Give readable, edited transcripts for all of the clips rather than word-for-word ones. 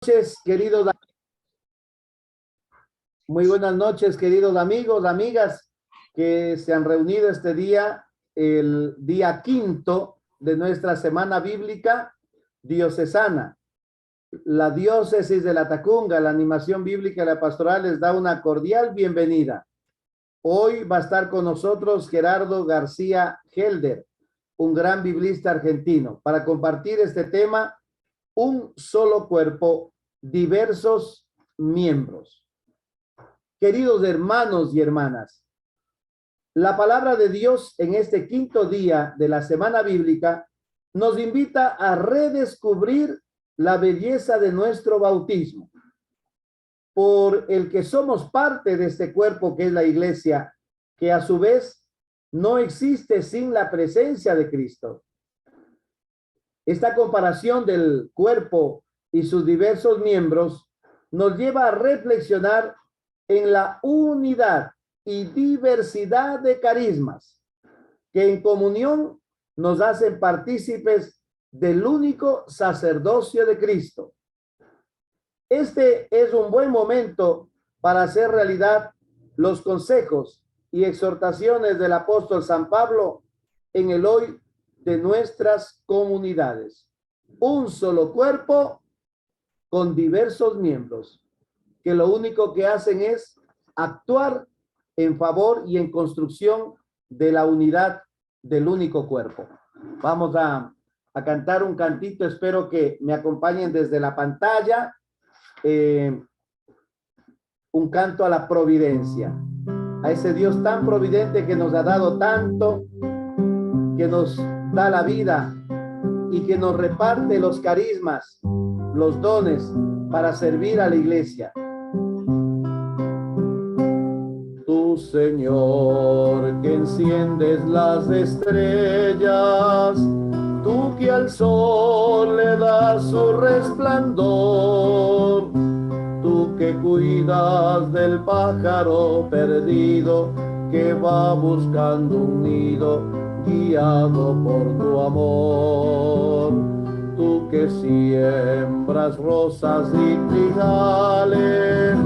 Noches, queridos, muy buenas noches, queridos amigos, amigas que se han reunido este día, el día quinto de nuestra semana bíblica diocesana. La diócesis de La Tacunga, la animación bíblica y la pastoral les da una cordial bienvenida. Hoy va a estar con nosotros Gerardo García Helder, un gran biblista argentino, para compartir este tema, un solo cuerpo, diversos miembros. Queridos hermanos y hermanas, la palabra de Dios en este quinto día de la semana bíblica nos invita a redescubrir la belleza de nuestro bautismo, por el que somos parte de este cuerpo que es la iglesia, que a su vez no existe sin la presencia de Cristo. Esta comparación del cuerpo y sus diversos miembros nos lleva a reflexionar en la unidad y diversidad de carismas que en comunión nos hacen partícipes del único sacerdocio de Cristo. Este es un buen momento para hacer realidad los consejos y exhortaciones del apóstol San Pablo en el hoy de nuestras comunidades. Un solo cuerpo con diversos miembros, que lo único que hacen es actuar en favor y en construcción de la unidad del único cuerpo. Vamos a cantar un cantito, espero que me acompañen desde la pantalla. Un canto a la providencia, a ese Dios tan providente que nos ha dado tanto, que nos da la vida y que nos reparte los carismas, los dones para servir a la iglesia. Tú, Señor, que enciendes las estrellas, tú que al sol le das su resplandor, tú que cuidas del pájaro perdido que va buscando un nido guiado por tu amor, tú que siembras rosas y trigales,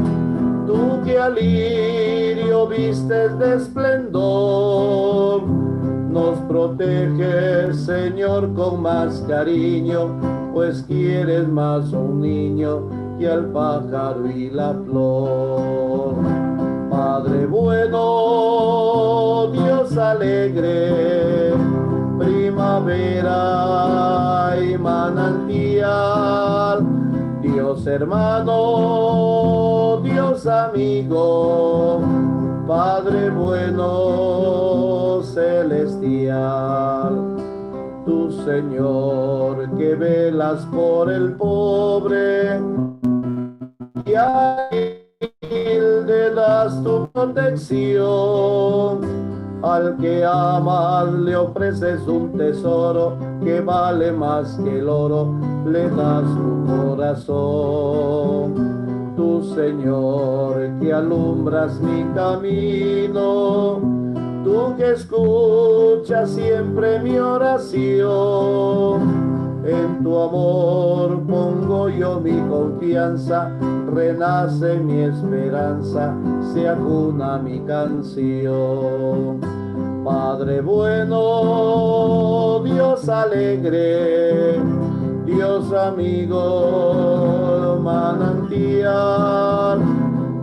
tú que al lirio vistes de esplendor, nos proteges, Señor, con más cariño, pues quieres más a un niño que al pájaro y la flor. Padre bueno, Dios alegre, primavera y manantial, Dios hermano, Dios amigo, Padre bueno celestial. Tú, Señor, que velas por el pobre y a él le das tu protección. Al que amas le ofreces un tesoro que vale más que el oro, le das tu corazón. Tú, Señor, que alumbras mi camino, tú que escuchas siempre mi oración, en tu amor pongo yo mi confianza, renace mi esperanza, se acuna mi canción. Padre bueno, Dios alegre, Dios amigo, manantial,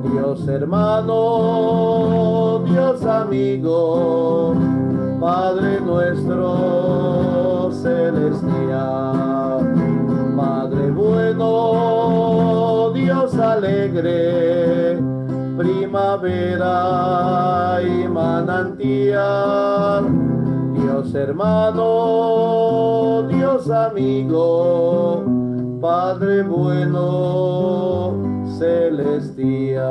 Dios hermano, Dios amigo, Padre nuestro celestial. Padre bueno, Dios alegre, primavera y manantial, Dios hermano, Dios amigo, Padre bueno celestial.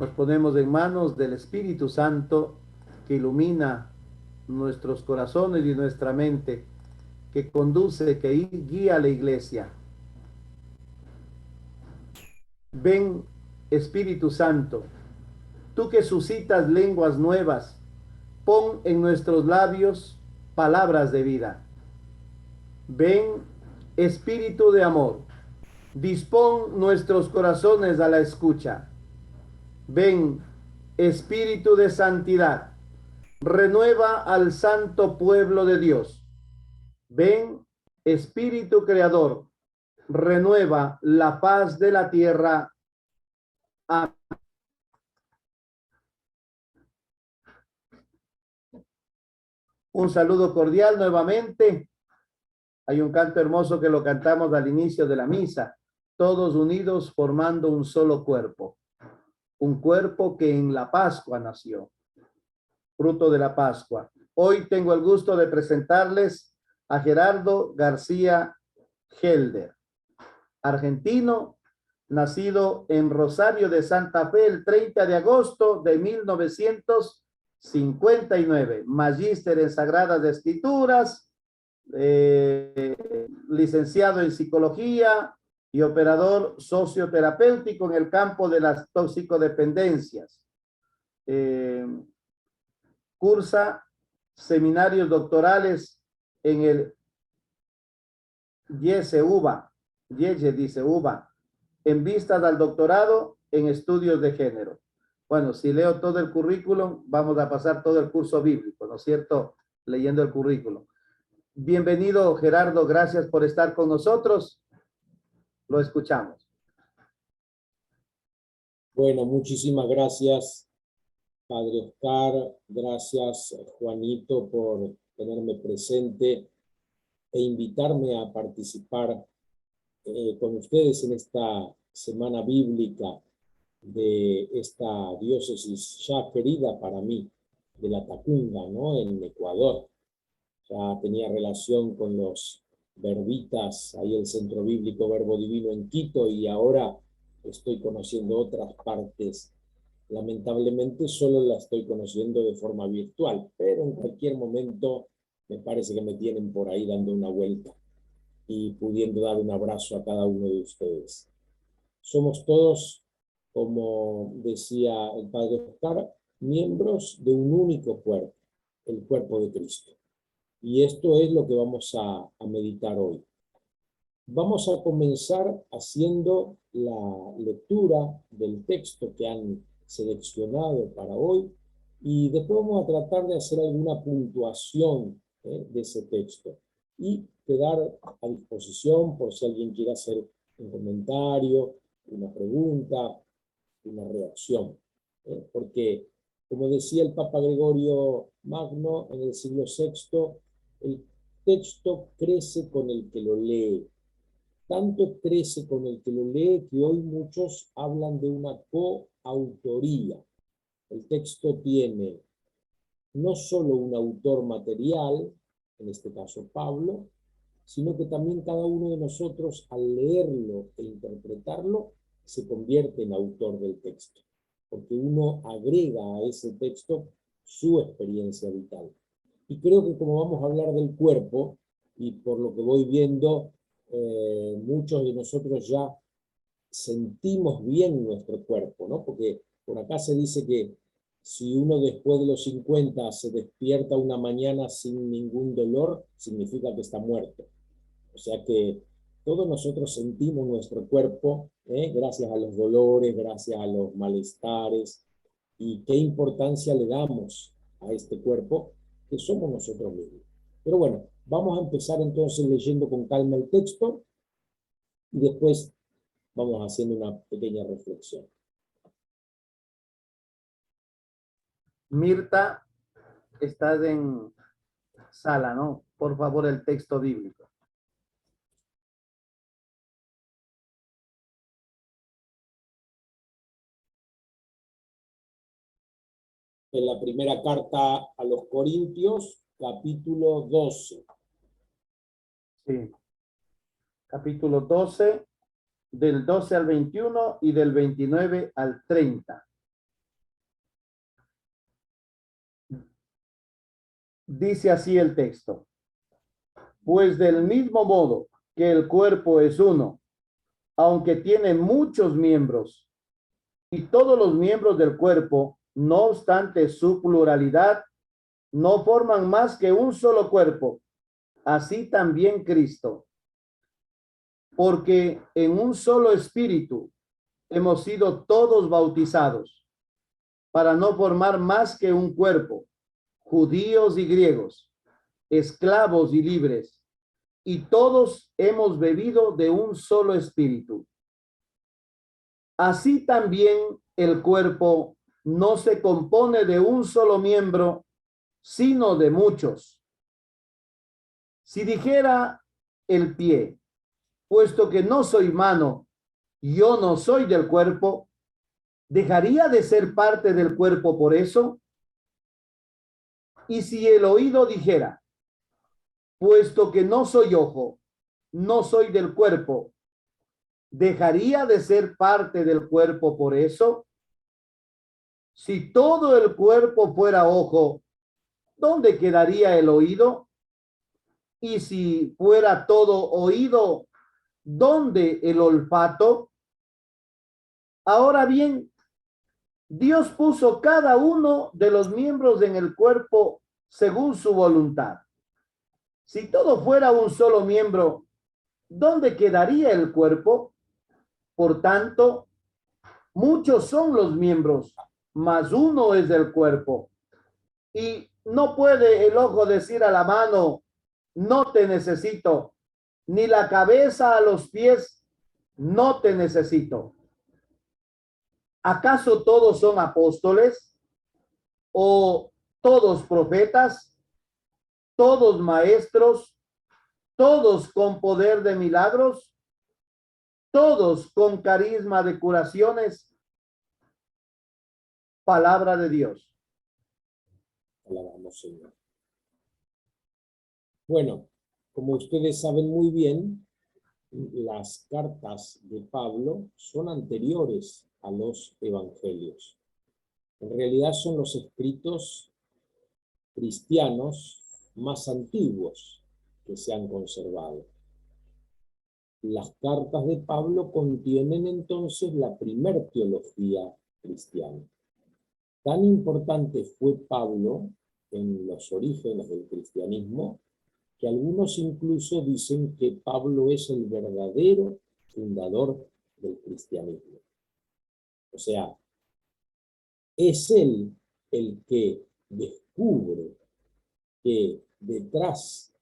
Nos ponemos en manos del Espíritu Santo que ilumina nuestros corazones y nuestra mente, que conduce, que guía a la iglesia. Ven, Espíritu Santo, tú que suscitas lenguas nuevas, pon en nuestros labios palabras de vida. Ven, Espíritu de amor, dispón nuestros corazones a la escucha. Ven, Espíritu de santidad, renueva al santo pueblo de Dios. Ven, Espíritu creador, renueva la paz de la tierra. Amén. Un saludo cordial nuevamente. Hay un canto hermoso que lo cantamos al inicio de la misa. Todos unidos formando un solo cuerpo. Un cuerpo que en la Pascua nació. Fruto de la Pascua. Hoy tengo el gusto de presentarles a Gerardo García Helder, argentino, nacido en Rosario de Santa Fe el 30 de agosto de 1959, magíster en Sagradas Escrituras, licenciado en psicología y operador socioterapéutico en el campo de las toxicodependencias. Cursa seminarios doctorales en el YSUBA, en vistas al doctorado en estudios de género. Bueno, si leo todo el currículum, vamos a pasar todo el curso bíblico, ¿no es cierto? Leyendo el currículum. Bienvenido, Gerardo, gracias por estar con nosotros. Lo escuchamos. Bueno, muchísimas gracias, Padre Oscar. Gracias, Juanito, por tenerme presente e invitarme a participar con ustedes en esta semana bíblica de esta diócesis ya querida para mí, de la Tacunga, ¿no? En Ecuador. Ya tenía relación con los verbitas, ahí el Centro Bíblico Verbo Divino en Quito, y ahora estoy conociendo otras partes. Lamentablemente solo la estoy conociendo de forma virtual, pero en cualquier momento me parece que me tienen por ahí dando una vuelta y pudiendo dar un abrazo a cada uno de ustedes. Somos todos, como decía el Padre Oscar, miembros de un único cuerpo, el cuerpo de Cristo. Y esto es lo que vamos a meditar hoy. Vamos a comenzar haciendo la lectura del texto que han seleccionado para hoy y después vamos a tratar de hacer alguna puntuación de ese texto y quedar a disposición por si alguien quiere hacer un comentario, una pregunta, una reacción. Porque, como decía el Papa Gregorio Magno en el siglo VI, el texto crece con el que lo lee. Tanto crece con el que lo lee que hoy muchos hablan de una coautoría. El texto tiene no solo un autor material, en este caso Pablo, sino que también cada uno de nosotros al leerlo e interpretarlo se convierte en autor del texto, porque uno agrega a ese texto su experiencia vital. Y creo que como vamos a hablar del cuerpo, y por lo que voy viendo, muchos de nosotros ya sentimos bien nuestro cuerpo, ¿no? Porque por acá se dice que si uno después de los 50 se despierta una mañana sin ningún dolor, significa que está muerto. O sea que todos nosotros sentimos nuestro cuerpo, gracias a los dolores, gracias a los malestares, y qué importancia le damos a este cuerpo que somos nosotros mismos. Pero bueno, vamos a empezar entonces leyendo con calma el texto y después vamos haciendo una pequeña reflexión. Mirta, estás en sala, ¿no? Por favor, el texto bíblico. En la primera carta a los Corintios, capítulo 12. Sí. Capítulo 12, del 12 al 21 y del 29 al 30. Dice así el texto: pues del mismo modo que el cuerpo es uno, aunque tiene muchos miembros, y todos los miembros del cuerpo, no obstante su pluralidad, no forman más que un solo cuerpo, así también Cristo. Porque en un solo espíritu hemos sido todos bautizados, para no formar más que un cuerpo, judíos y griegos, esclavos y libres, y todos hemos bebido de un solo espíritu. Así también el cuerpo no se compone de un solo miembro, sino de muchos. Si dijera el pie, puesto que no soy mano, yo no soy del cuerpo, ¿dejaría de ser parte del cuerpo por eso? Y si el oído dijera, puesto que no soy ojo, no soy del cuerpo, ¿dejaría de ser parte del cuerpo por eso? Si todo el cuerpo fuera ojo, ¿dónde quedaría el oído? Y si fuera todo oído, ¿dónde el olfato? Ahora bien, Dios puso cada uno de los miembros en el cuerpo según su voluntad. Si todo fuera un solo miembro, ¿dónde quedaría el cuerpo? Por tanto, muchos son los miembros, mas uno es el cuerpo. Y no puede el ojo decir a la mano, no te necesito, ni la cabeza a los pies, no te necesito. ¿Acaso todos son apóstoles? ¿O todos profetas? ¿Todos maestros? ¿Todos con poder de milagros? ¿Todos con carisma de curaciones? Palabra de Dios. Alabamos, Señor. Bueno, como ustedes saben muy bien, las cartas de Pablo son anteriores a los evangelios. En realidad son los escritos cristianos más antiguos que se han conservado. Las cartas de Pablo contienen entonces la primer teología cristiana. Tan importante fue Pablo en los orígenes del cristianismo que algunos incluso dicen que Pablo es el verdadero fundador del cristianismo. O sea, es él el que descubre que detrás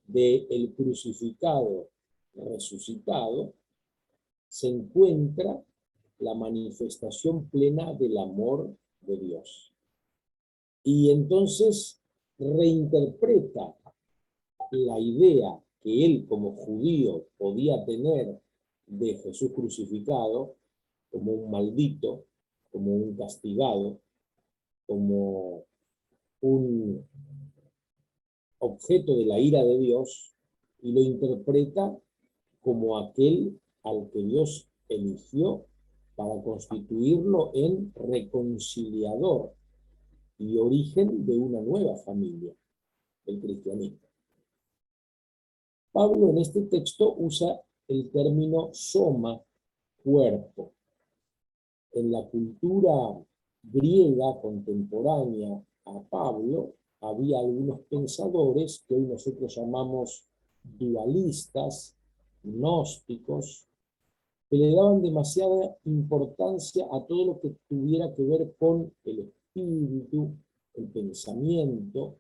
del crucificado resucitado se encuentra la manifestación plena del amor de Dios. Y entonces reinterpreta la idea que él como judío podía tener de Jesús crucificado como un maldito, como un castigado, como un objeto de la ira de Dios, y lo interpreta como aquel al que Dios eligió para constituirlo en reconciliador y origen de una nueva familia, el cristianismo. Pablo en este texto usa el término soma, cuerpo. En la cultura griega contemporánea a Pablo había algunos pensadores que hoy nosotros llamamos dualistas, gnósticos, que le daban demasiada importancia a todo lo que tuviera que ver con el espíritu, el pensamiento,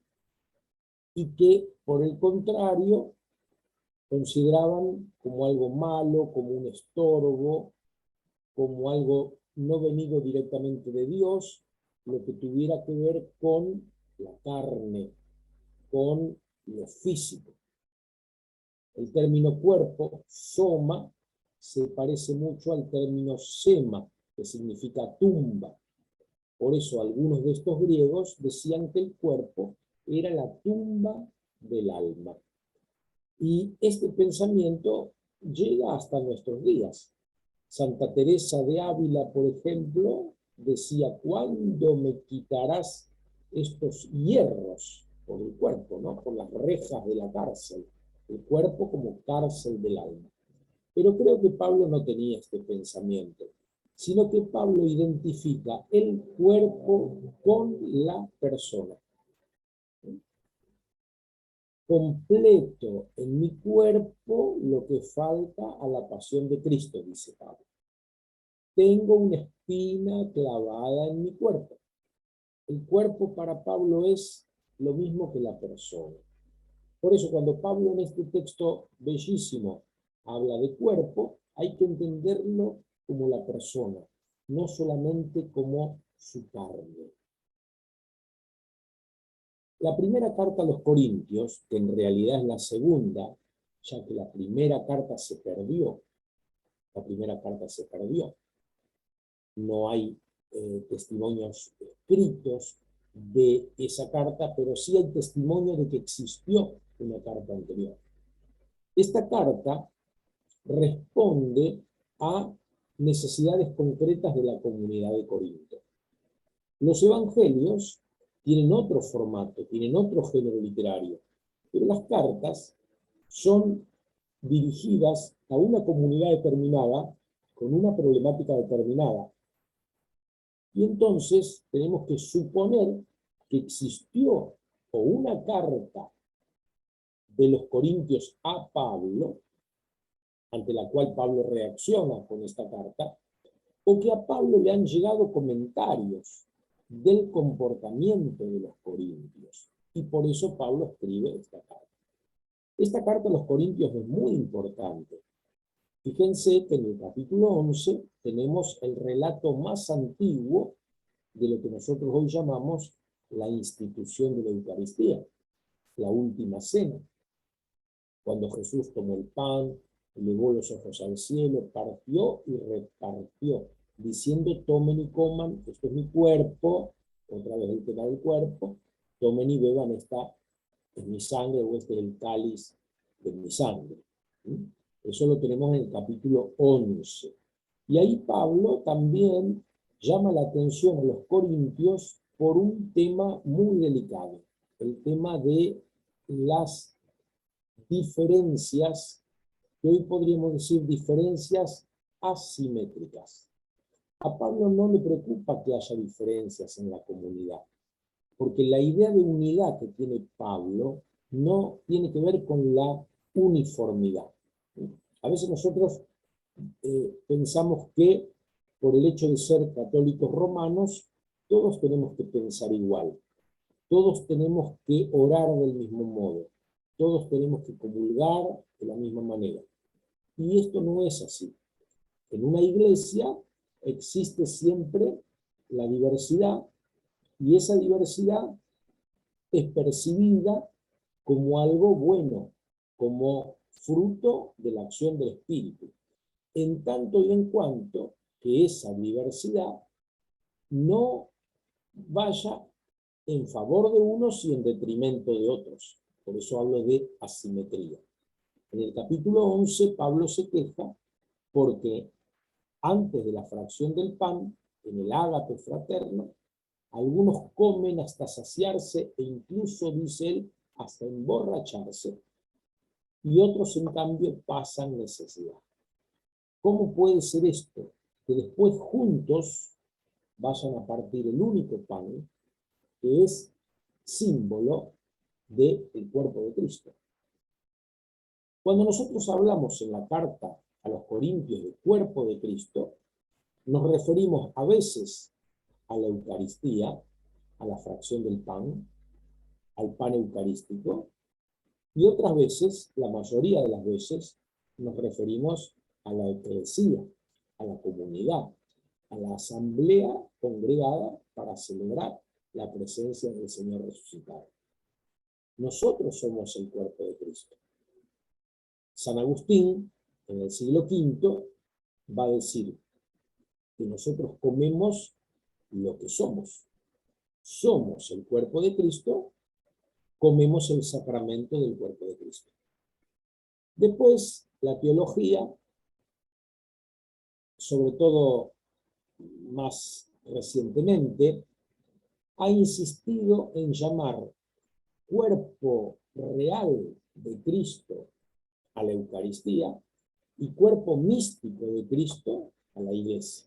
y que, por el contrario, consideraban como algo malo, como un estorbo, como algo no venido directamente de Dios, lo que tuviera que ver con la carne, con lo físico. El término cuerpo, soma, se parece mucho al término sema, que significa tumba. Por eso algunos de estos griegos decían que el cuerpo era la tumba del alma. Y este pensamiento llega hasta nuestros días. Santa Teresa de Ávila, por ejemplo, decía, ¿cuándo me quitarás estos hierros por el cuerpo, ¿no? Por las rejas de la cárcel? El cuerpo como cárcel del alma. Pero creo que Pablo no tenía este pensamiento, sino que Pablo identifica el cuerpo con la persona. completo en mi cuerpo lo que falta a la pasión de Cristo, dice Pablo. Tengo una espina clavada en mi cuerpo. El cuerpo para Pablo es lo mismo que la persona. Por eso cuando Pablo en este texto bellísimo habla de cuerpo, hay que entenderlo como la persona, no solamente como su carne. La primera carta a los Corintios, que en realidad es la segunda, ya que la primera carta se perdió, no hay testimonios escritos de esa carta, pero sí hay testimonio de que existió una carta anterior. Esta carta responde a necesidades concretas de la comunidad de Corinto. Los evangelios tienen otro formato, tienen otro género literario, pero las cartas son dirigidas a una comunidad determinada, con una problemática determinada. Y entonces tenemos que suponer que existió o una carta de los Corintios a Pablo, ante la cual Pablo reacciona con esta carta, o que a Pablo le han llegado comentarios del comportamiento de los corintios. Y por eso Pablo escribe esta carta. Esta carta a los corintios es muy importante. Fíjense que en el capítulo 11 tenemos el relato más antiguo de lo que nosotros hoy llamamos la institución de la Eucaristía, la última cena. Cuando Jesús tomó el pan, elevó los ojos al cielo, partió y repartió, diciendo: tomen y coman, esto es mi cuerpo, otra vez el tema del cuerpo, tomen y beban, esta es mi sangre, o este es el cáliz de mi sangre. ¿Sí? Eso lo tenemos en el capítulo 11. Y ahí Pablo también llama la atención a los corintios por un tema muy delicado, el tema de las diferencias, que hoy podríamos decir diferencias asimétricas. A Pablo no le preocupa que haya diferencias en la comunidad, porque la idea de unidad que tiene Pablo no tiene que ver con la uniformidad. A veces nosotros pensamos que por el hecho de ser católicos romanos, todos tenemos que pensar igual, todos tenemos que orar del mismo modo, todos tenemos que comulgar de la misma manera. Y esto no es así. En una iglesia existe siempre la diversidad, y esa diversidad es percibida como algo bueno, como fruto de la acción del Espíritu, en tanto y en cuanto que esa diversidad no vaya en favor de unos y en detrimento de otros. Por eso hablo de asimetría. En el capítulo 11, Pablo se queja porque antes de la fracción del pan, en el ágape fraterno, algunos comen hasta saciarse e incluso, dice él, hasta emborracharse, y otros, en cambio, pasan necesidad. ¿Cómo puede ser esto? Que después juntos vayan a partir el único pan, que es símbolo del cuerpo de Cristo. Cuando nosotros hablamos en la carta a los Corintios del cuerpo de Cristo, nos referimos a veces a la Eucaristía, a la fracción del pan, al pan eucarístico, y otras veces, la mayoría de las veces, nos referimos a la eclesía, a la comunidad, a la asamblea congregada para celebrar la presencia del Señor resucitado. Nosotros somos el cuerpo de Cristo. San Agustín, en el siglo V, va a decir que nosotros comemos lo que somos. Somos el cuerpo de Cristo, comemos el sacramento del cuerpo de Cristo. Después, la teología, sobre todo más recientemente, ha insistido en llamar cuerpo real de Cristo a la Eucaristía y cuerpo místico de Cristo a la Iglesia.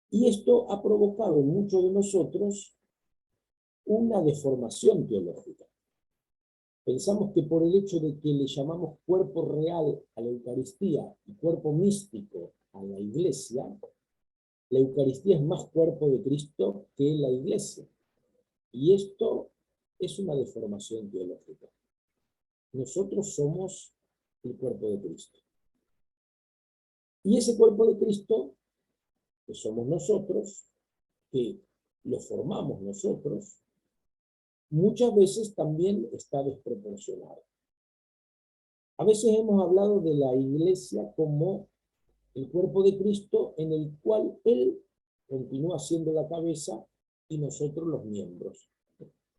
Y esto ha provocado en muchos de nosotros una deformación teológica. Pensamos que por el hecho de que le llamamos cuerpo real a la Eucaristía y cuerpo místico a la Iglesia, la Eucaristía es más cuerpo de Cristo que la Iglesia. Y esto es una deformación teológica. Nosotros somos el cuerpo de Cristo. Y ese cuerpo de Cristo, que somos nosotros, que lo formamos nosotros, muchas veces también está desproporcionado. A veces hemos hablado de la Iglesia como el cuerpo de Cristo en el cual Él continúa siendo la cabeza y nosotros los miembros.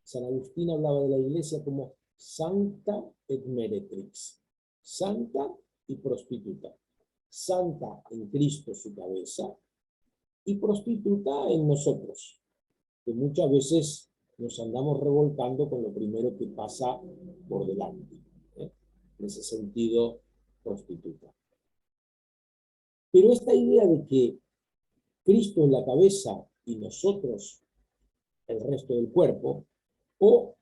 San Agustín hablaba de la Iglesia como Sancta et Meretrix, santa y prostituta. Santa en Cristo su cabeza y prostituta en nosotros, que muchas veces nos andamos revolcando con lo primero que pasa por delante, ¿eh? En ese sentido, prostituta. Pero esta idea de que Cristo es la cabeza y nosotros el resto del cuerpo, o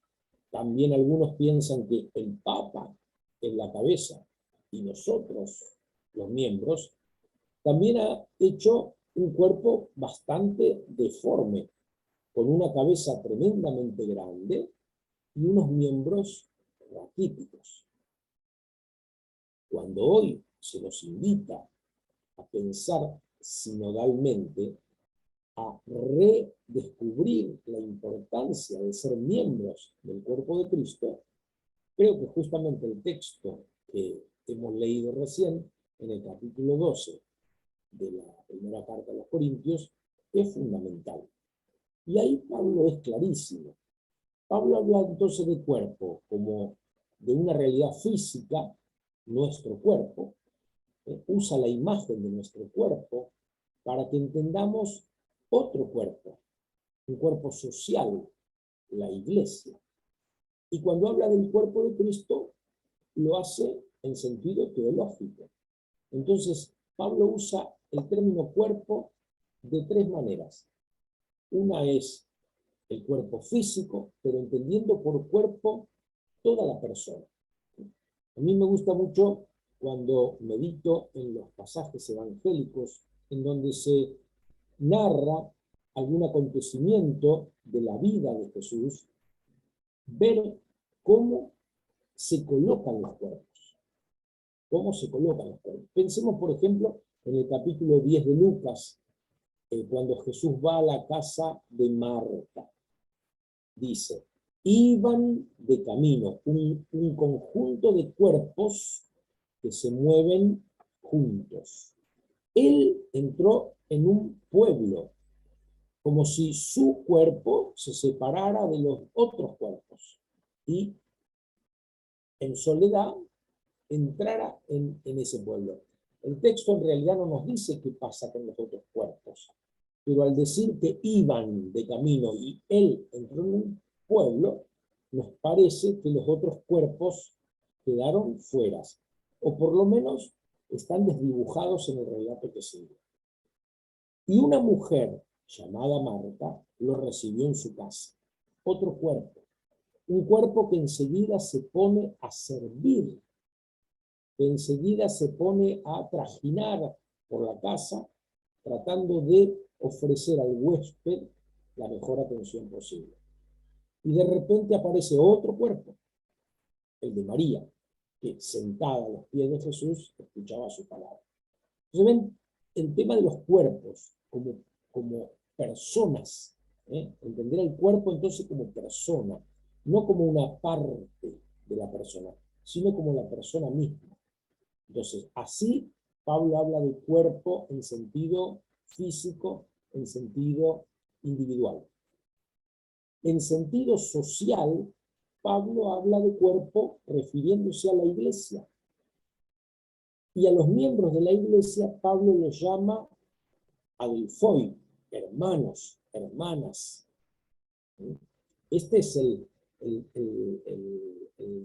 también algunos piensan que el Papa es la cabeza y nosotros los miembros, también ha hecho un cuerpo bastante deforme, con una cabeza tremendamente grande y unos miembros raquíticos. Cuando hoy se nos invita a pensar sinodalmente, a redescubrir la importancia de ser miembros del cuerpo de Cristo, creo que justamente el texto que hemos leído recién, en el capítulo 12 de la primera carta a los Corintios, es fundamental. Y ahí Pablo es clarísimo. Pablo habla entonces de cuerpo como de una realidad física, nuestro cuerpo, usa la imagen de nuestro cuerpo para que entendamos otro cuerpo, un cuerpo social, la Iglesia. Y cuando habla del cuerpo de Cristo, lo hace en sentido teológico. Entonces, Pablo usa el término cuerpo de tres maneras. Una es el cuerpo físico, pero entendiendo por cuerpo toda la persona. A mí me gusta mucho cuando medito en los pasajes evangélicos en donde se narra algún acontecimiento de la vida de Jesús, ver cómo se colocan los cuerpos. Cómo se colocan los cuerpos. Pensemos, por ejemplo, en el capítulo 10 de Lucas, cuando Jesús va a la casa de Marta. Dice, iban de camino, un conjunto de cuerpos que se mueven juntos. Él entró en un pueblo, como si su cuerpo se separara de los otros cuerpos y en soledad entrara en ese pueblo. El texto en realidad no nos dice qué pasa con los otros cuerpos, pero al decir que iban de camino y él entró en un pueblo, nos parece que los otros cuerpos quedaron fuera, o por lo menos están desdibujados en el relato que sigue. Y una mujer llamada Marta lo recibió en su casa. Otro cuerpo, un cuerpo que enseguida se pone a servir, que enseguida se pone a trajinar por la casa, tratando de ofrecer al huésped la mejor atención posible. Y de repente aparece otro cuerpo, el de María, que sentada a los pies de Jesús escuchaba su palabra. Entonces ven el tema de los cuerpos como personas, entender el cuerpo entonces como persona, no como una parte de la persona, sino como la persona misma. Entonces, así Pablo habla de cuerpo en sentido físico, en sentido individual. En sentido social, Pablo habla de cuerpo refiriéndose a la Iglesia. Y a los miembros de la Iglesia, Pablo los llama adelphoi, hermanos, hermanas. Este es el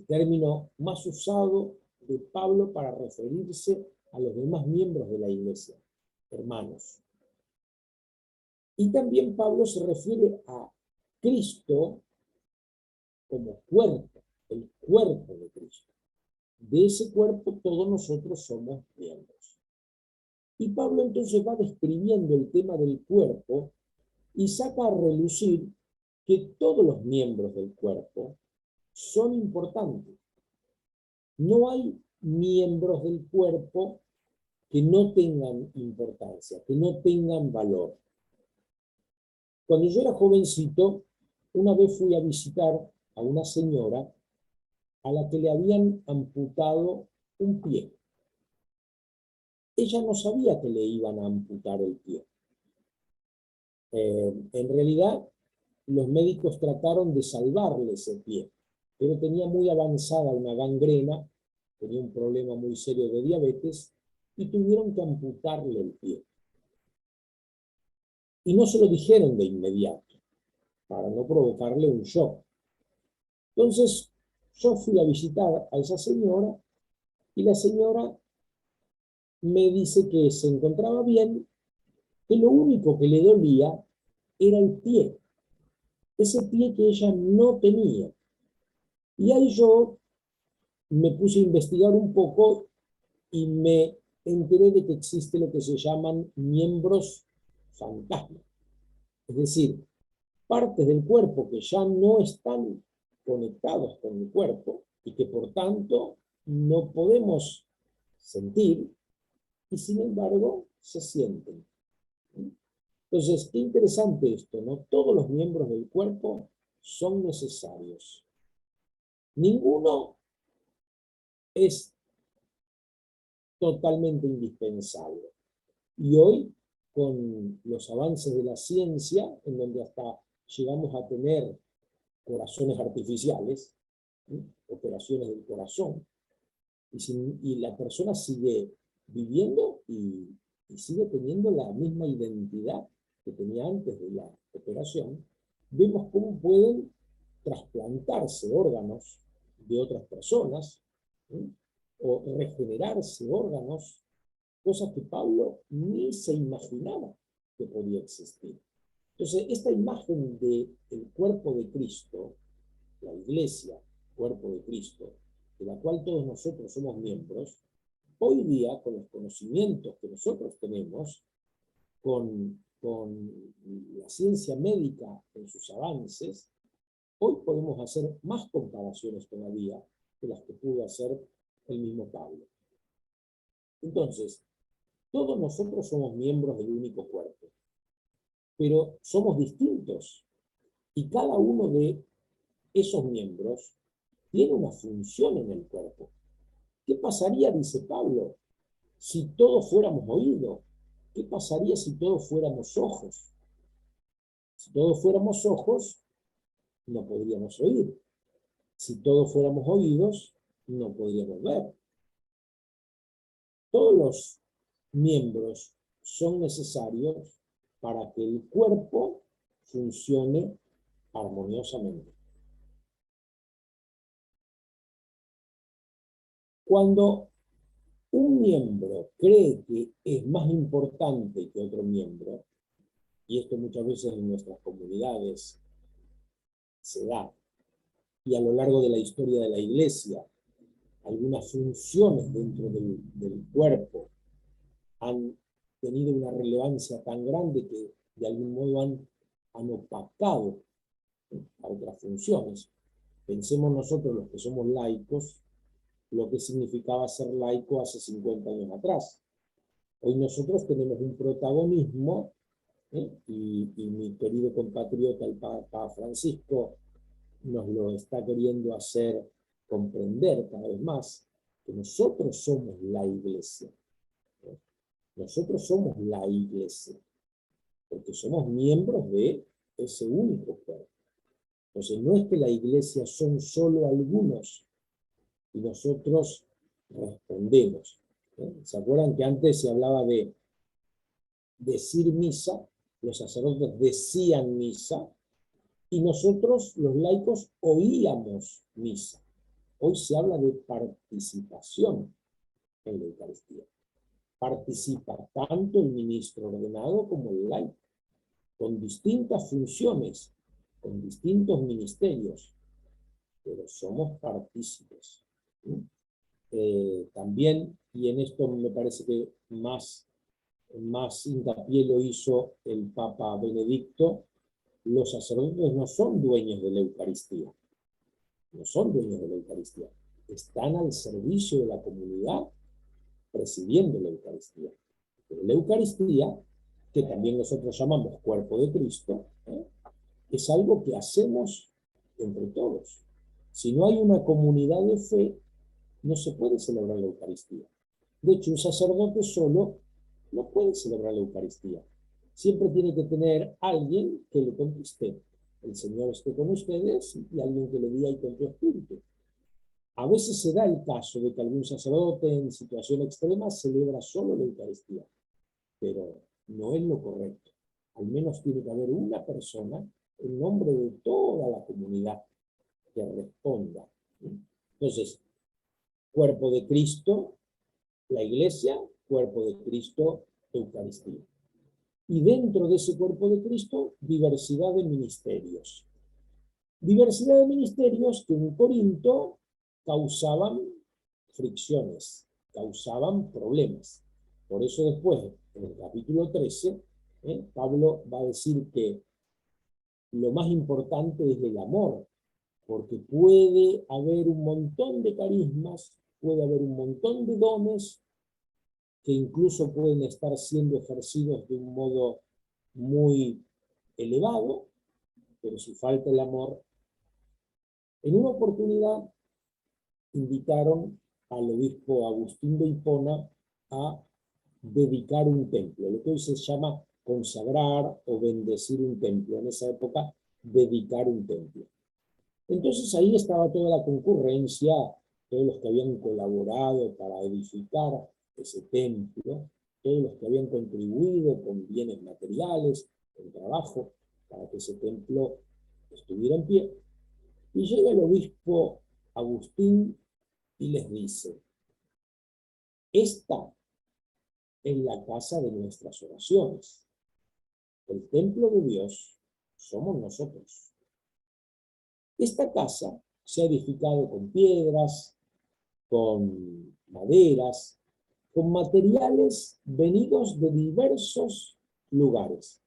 término más usado de Pablo para referirse a los demás miembros de la Iglesia, hermanos. Y también Pablo se refiere a Cristo como cuerpo, el cuerpo de Cristo. De ese cuerpo todos nosotros somos miembros. Y Pablo entonces va describiendo el tema del cuerpo y saca a relucir que todos los miembros del cuerpo son importantes. No hay miembros del cuerpo que no tengan importancia, que no tengan valor. Cuando yo era jovencito, una vez fui a visitar a una señora a la que le habían amputado un pie. Ella no sabía que le iban a amputar el pie. En realidad, los médicos trataron de salvarle ese pie, pero tenía muy avanzada una gangrena, tenía un problema muy serio de diabetes, y tuvieron que amputarle el pie. Y no se lo dijeron de inmediato, para no provocarle un shock. Entonces, yo fui a visitar a esa señora, y la señora me dice que se encontraba bien, que lo único que le dolía era el pie, ese pie que ella no tenía. Y ahí yo me puse a investigar un poco y me enteré de que existe lo que se llaman miembros fantasma. Es decir, partes del cuerpo que ya no están conectados con el cuerpo y que por tanto no podemos sentir y sin embargo se sienten. Entonces, qué interesante esto, ¿no? Todos los miembros del cuerpo son necesarios. Ninguno es totalmente indispensable. Y hoy, con los avances de la ciencia, en donde hasta llegamos a tener corazones artificiales, ¿sí? Operaciones del corazón, y la persona sigue viviendo y sigue teniendo la misma identidad que tenía antes de la operación, vemos cómo pueden trasplantarse órganos de otras personas, ¿sí? O regenerarse órganos, cosas que Pablo ni se imaginaba que podía existir. Entonces, esta imagen del cuerpo de Cristo, la iglesia, cuerpo de Cristo, de la cual todos nosotros somos miembros, hoy día, con los conocimientos que nosotros tenemos, con la ciencia médica en sus avances, hoy podemos hacer más comparaciones todavía que las que pudo hacer el mismo Pablo. Entonces, todos nosotros somos miembros del único cuerpo, pero somos distintos y cada uno de esos miembros tiene una función en el cuerpo. ¿Qué pasaría, dice Pablo, si todos fuéramos oídos? ¿Qué pasaría si todos fuéramos ojos? Si todos fuéramos ojos, no podríamos oír. Si todos fuéramos oídos, no podríamos ver. Todos los miembros son necesarios para que el cuerpo funcione armoniosamente. Cuando un miembro cree que es más importante que otro miembro, y esto muchas veces en nuestras comunidades se da, y a lo largo de la historia de la iglesia, algunas funciones dentro del cuerpo han tenido una relevancia tan grande que de algún modo han opacado a otras funciones. Pensemos nosotros los que somos laicos, lo que significaba ser laico hace 50 años atrás. Hoy nosotros tenemos un protagonismo, y mi querido compatriota, el Papa Francisco, nos lo está queriendo hacer comprender cada vez más, que nosotros somos la iglesia. Nosotros somos la iglesia, porque somos miembros de ese único cuerpo. Entonces no es que la iglesia son solo algunos, y nosotros respondemos. ¿Se acuerdan que antes se hablaba de decir misa? Los sacerdotes decían misa, y nosotros, los laicos, oíamos misa. Hoy se habla de participación en la Eucaristía. Participa tanto el ministro ordenado como el laico, con distintas funciones, con distintos ministerios. pero somos partícipes. También, y en esto me parece que más hincapié lo hizo el Papa Benedicto, los sacerdotes no son dueños de la Eucaristía, no son dueños de la Eucaristía, están al servicio de la comunidad presidiendo la Eucaristía. Pero la Eucaristía, que también nosotros llamamos cuerpo de Cristo, es algo que hacemos entre todos. Si no hay una comunidad de fe, no se puede celebrar la Eucaristía. De hecho, un sacerdote solo no puede celebrar la Eucaristía. Siempre tiene que tener alguien que le conteste. El Señor esté con ustedes y alguien que le diga y con tu espíritu. A veces se da el caso de que algún sacerdote en situación extrema celebra solo la Eucaristía, pero no es lo correcto. Al menos tiene que haber una persona en nombre de toda la comunidad que responda. Entonces, cuerpo de Cristo, la Iglesia, cuerpo de Cristo, Eucaristía. Y dentro de ese cuerpo de Cristo, diversidad de ministerios. Diversidad de ministerios que en Corinto causaban fricciones, causaban problemas. Por eso después, en el capítulo 13, Pablo va a decir que lo más importante es el amor, porque puede haber un montón de carismas, puede haber un montón de dones que incluso pueden estar siendo ejercidos de un modo muy elevado, pero si falta el amor. En una oportunidad invitaron al obispo Agustín de Hipona a dedicar un templo, lo que hoy se llama consagrar o bendecir un templo. En esa época, dedicar un templo. Entonces ahí estaba toda la concurrencia, todos los que habían colaborado para edificar ese templo, todos los que habían contribuido con bienes materiales, con trabajo, para que ese templo estuviera en pie. Y llega el obispo Agustín y les dice: esta es la casa de nuestras oraciones. El templo de Dios somos nosotros. Esta casa se ha edificado con piedras, con maderas, con materiales venidos de diversos lugares.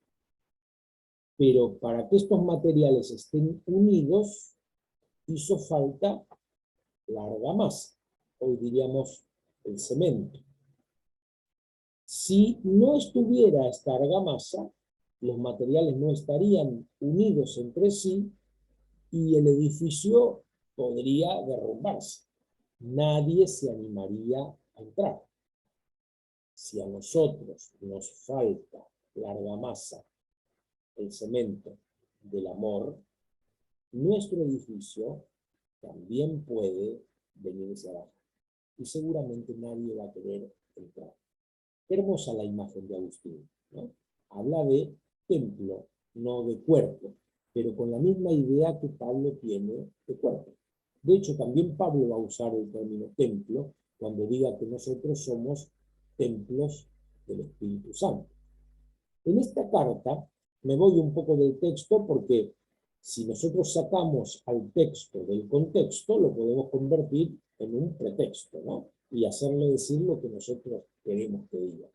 Pero para que estos materiales estén unidos, hizo falta la argamasa, hoy diríamos el cemento. Si no estuviera esta argamasa, los materiales no estarían unidos entre sí y el edificio podría derrumbarse. Nadie se animaría a entrar. Si a nosotros nos falta la argamasa, el cemento del amor, nuestro edificio también puede venirse abajo. Y seguramente nadie va a querer entrar. Hermosa la imagen de Agustín, ¿no? Habla de templo, no de cuerpo, pero con la misma idea que Pablo tiene de cuerpo. De hecho, también Pablo va a usar el término templo cuando diga que nosotros somos templos del Espíritu Santo. En esta carta me voy un poco del texto porque si nosotros sacamos al texto del contexto, lo podemos convertir en un pretexto, ¿no? Y hacerle decir lo que nosotros queremos que diga.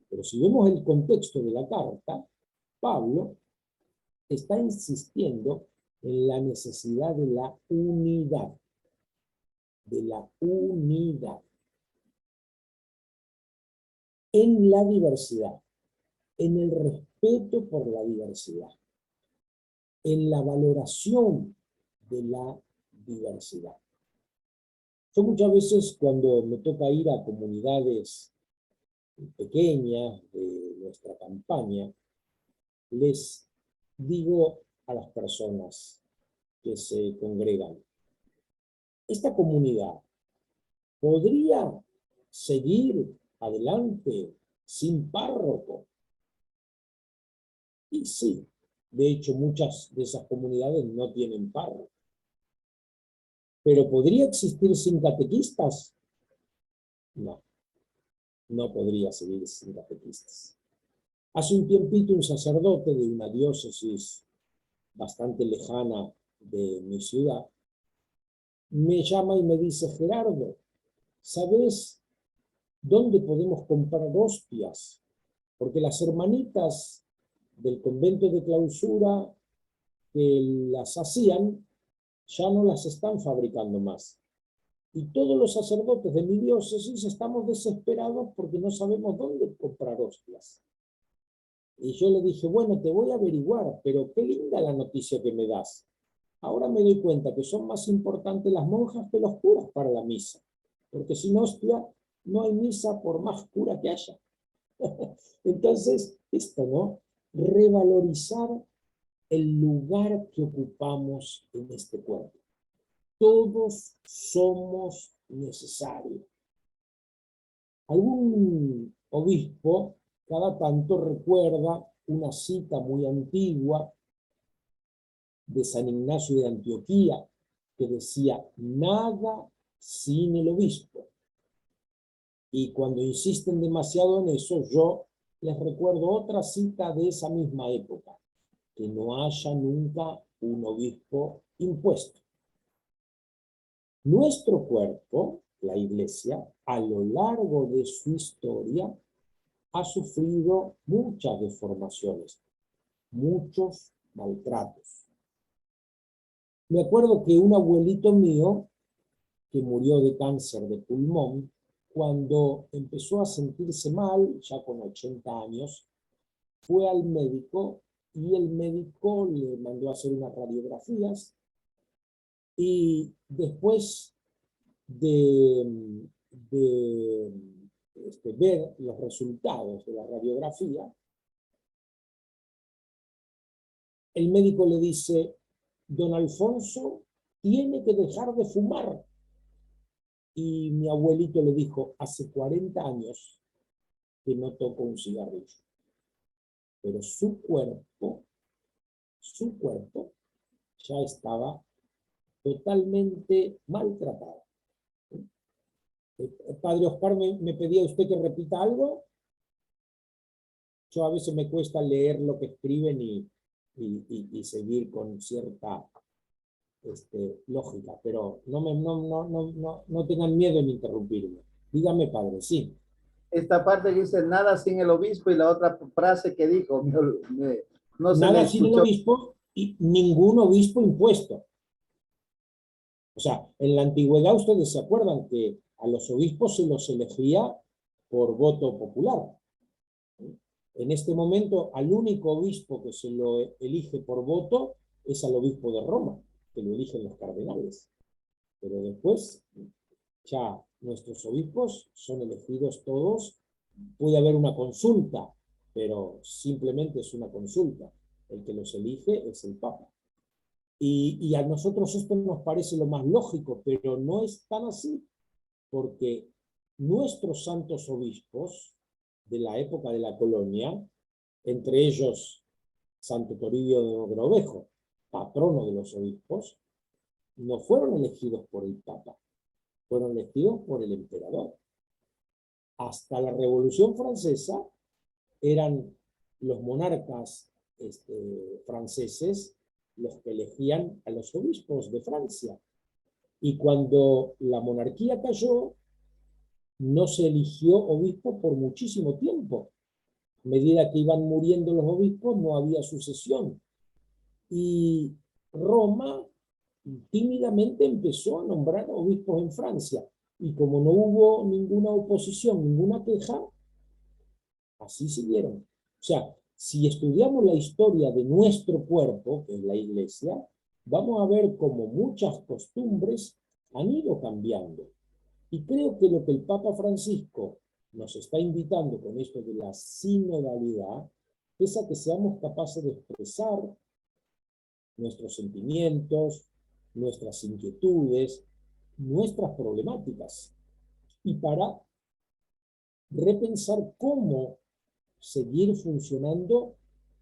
Pero si vemos el contexto de la carta, Pablo está insistiendo en la necesidad de la unidad, en la diversidad, en el respeto por la diversidad, en la valoración de la diversidad. Yo muchas veces cuando me toca ir a comunidades pequeñas de nuestra campaña, les digo a las personas que se congregan: esta comunidad podría seguir adelante sin párroco. Y sí, de hecho muchas de esas comunidades no tienen párroco. ¿Pero podría existir sin catequistas? No, no podría seguir sin catequistas. Hace un tiempito un sacerdote de una diócesis bastante lejana de mi ciudad me llama y me dice, Gerardo, ¿sabes dónde podemos comprar hostias? Porque las hermanitas del convento de clausura que las hacían, ya no las están fabricando más. Y todos los sacerdotes de mi diócesis estamos desesperados porque no sabemos dónde comprar hostias. Y yo le dije, bueno, te voy a averiguar, pero qué linda la noticia que me das. Ahora me doy cuenta que son más importantes las monjas que los curas para la misa. Porque sin hostia no hay misa por más cura que haya. Entonces, esto, ¿no? Revalorizar el lugar que ocupamos en este cuerpo. Todos somos necesarios. Algún obispo cada tanto recuerda una cita muy antigua de San Ignacio de Antioquía que decía, nada sin el obispo. Y cuando insisten demasiado en eso, yo les recuerdo otra cita de esa misma época, que no haya nunca un obispo impuesto. Nuestro cuerpo, la Iglesia, a lo largo de su historia, ha sufrido muchas deformaciones, muchos maltratos. Me acuerdo que un abuelito mío, que murió de cáncer de pulmón, cuando empezó a sentirse mal, ya con 80 años, fue al médico y el médico le mandó a hacer unas radiografías y después de ver los resultados de la radiografía, el médico le dice, don Alfonso tiene que dejar de fumar. Y mi abuelito le dijo, hace 40 años que no toco un cigarrillo. Pero su cuerpo ya estaba totalmente maltratado. Padre Oscar, me pedía usted que repita algo. Yo a veces me cuesta leer lo que escriben y seguir con cierta lógica, pero no tengan miedo en interrumpirme. Dígame, padre, sí. Esta parte dice nada sin el obispo y la otra frase que dijo, no se me Nada sin el escuchó. obispo y ningún obispo impuesto. O sea, en la antigüedad ustedes se acuerdan que a los obispos se los elegía por voto popular. En este momento, al único obispo que se lo elige por voto es al obispo de Roma, que lo eligen los cardenales. Pero después, ya nuestros obispos son elegidos todos. Puede haber una consulta, pero simplemente es una consulta. El que los elige es el Papa. Y a nosotros esto nos parece lo más lógico, pero no es tan así, porque nuestros santos obispos de la época de la colonia, entre ellos Santo Toribio de Mogrovejo, patrono de los obispos, no fueron elegidos por el Papa, fueron elegidos por el emperador. Hasta la Revolución Francesa eran los monarcas franceses los que elegían a los obispos de Francia. Y cuando la monarquía cayó, no se eligió obispo por muchísimo tiempo. A medida que iban muriendo los obispos, no había sucesión. Y Roma tímidamente empezó a nombrar obispos en Francia. Y como no hubo ninguna oposición, ninguna queja, así siguieron. O sea, si estudiamos la historia de nuestro cuerpo, que es la Iglesia, vamos a ver cómo muchas costumbres han ido cambiando. Y creo que lo que el Papa Francisco nos está invitando con esto de la sinodalidad es a que seamos capaces de expresar nuestros sentimientos, nuestras inquietudes, nuestras problemáticas, y para repensar cómo seguir funcionando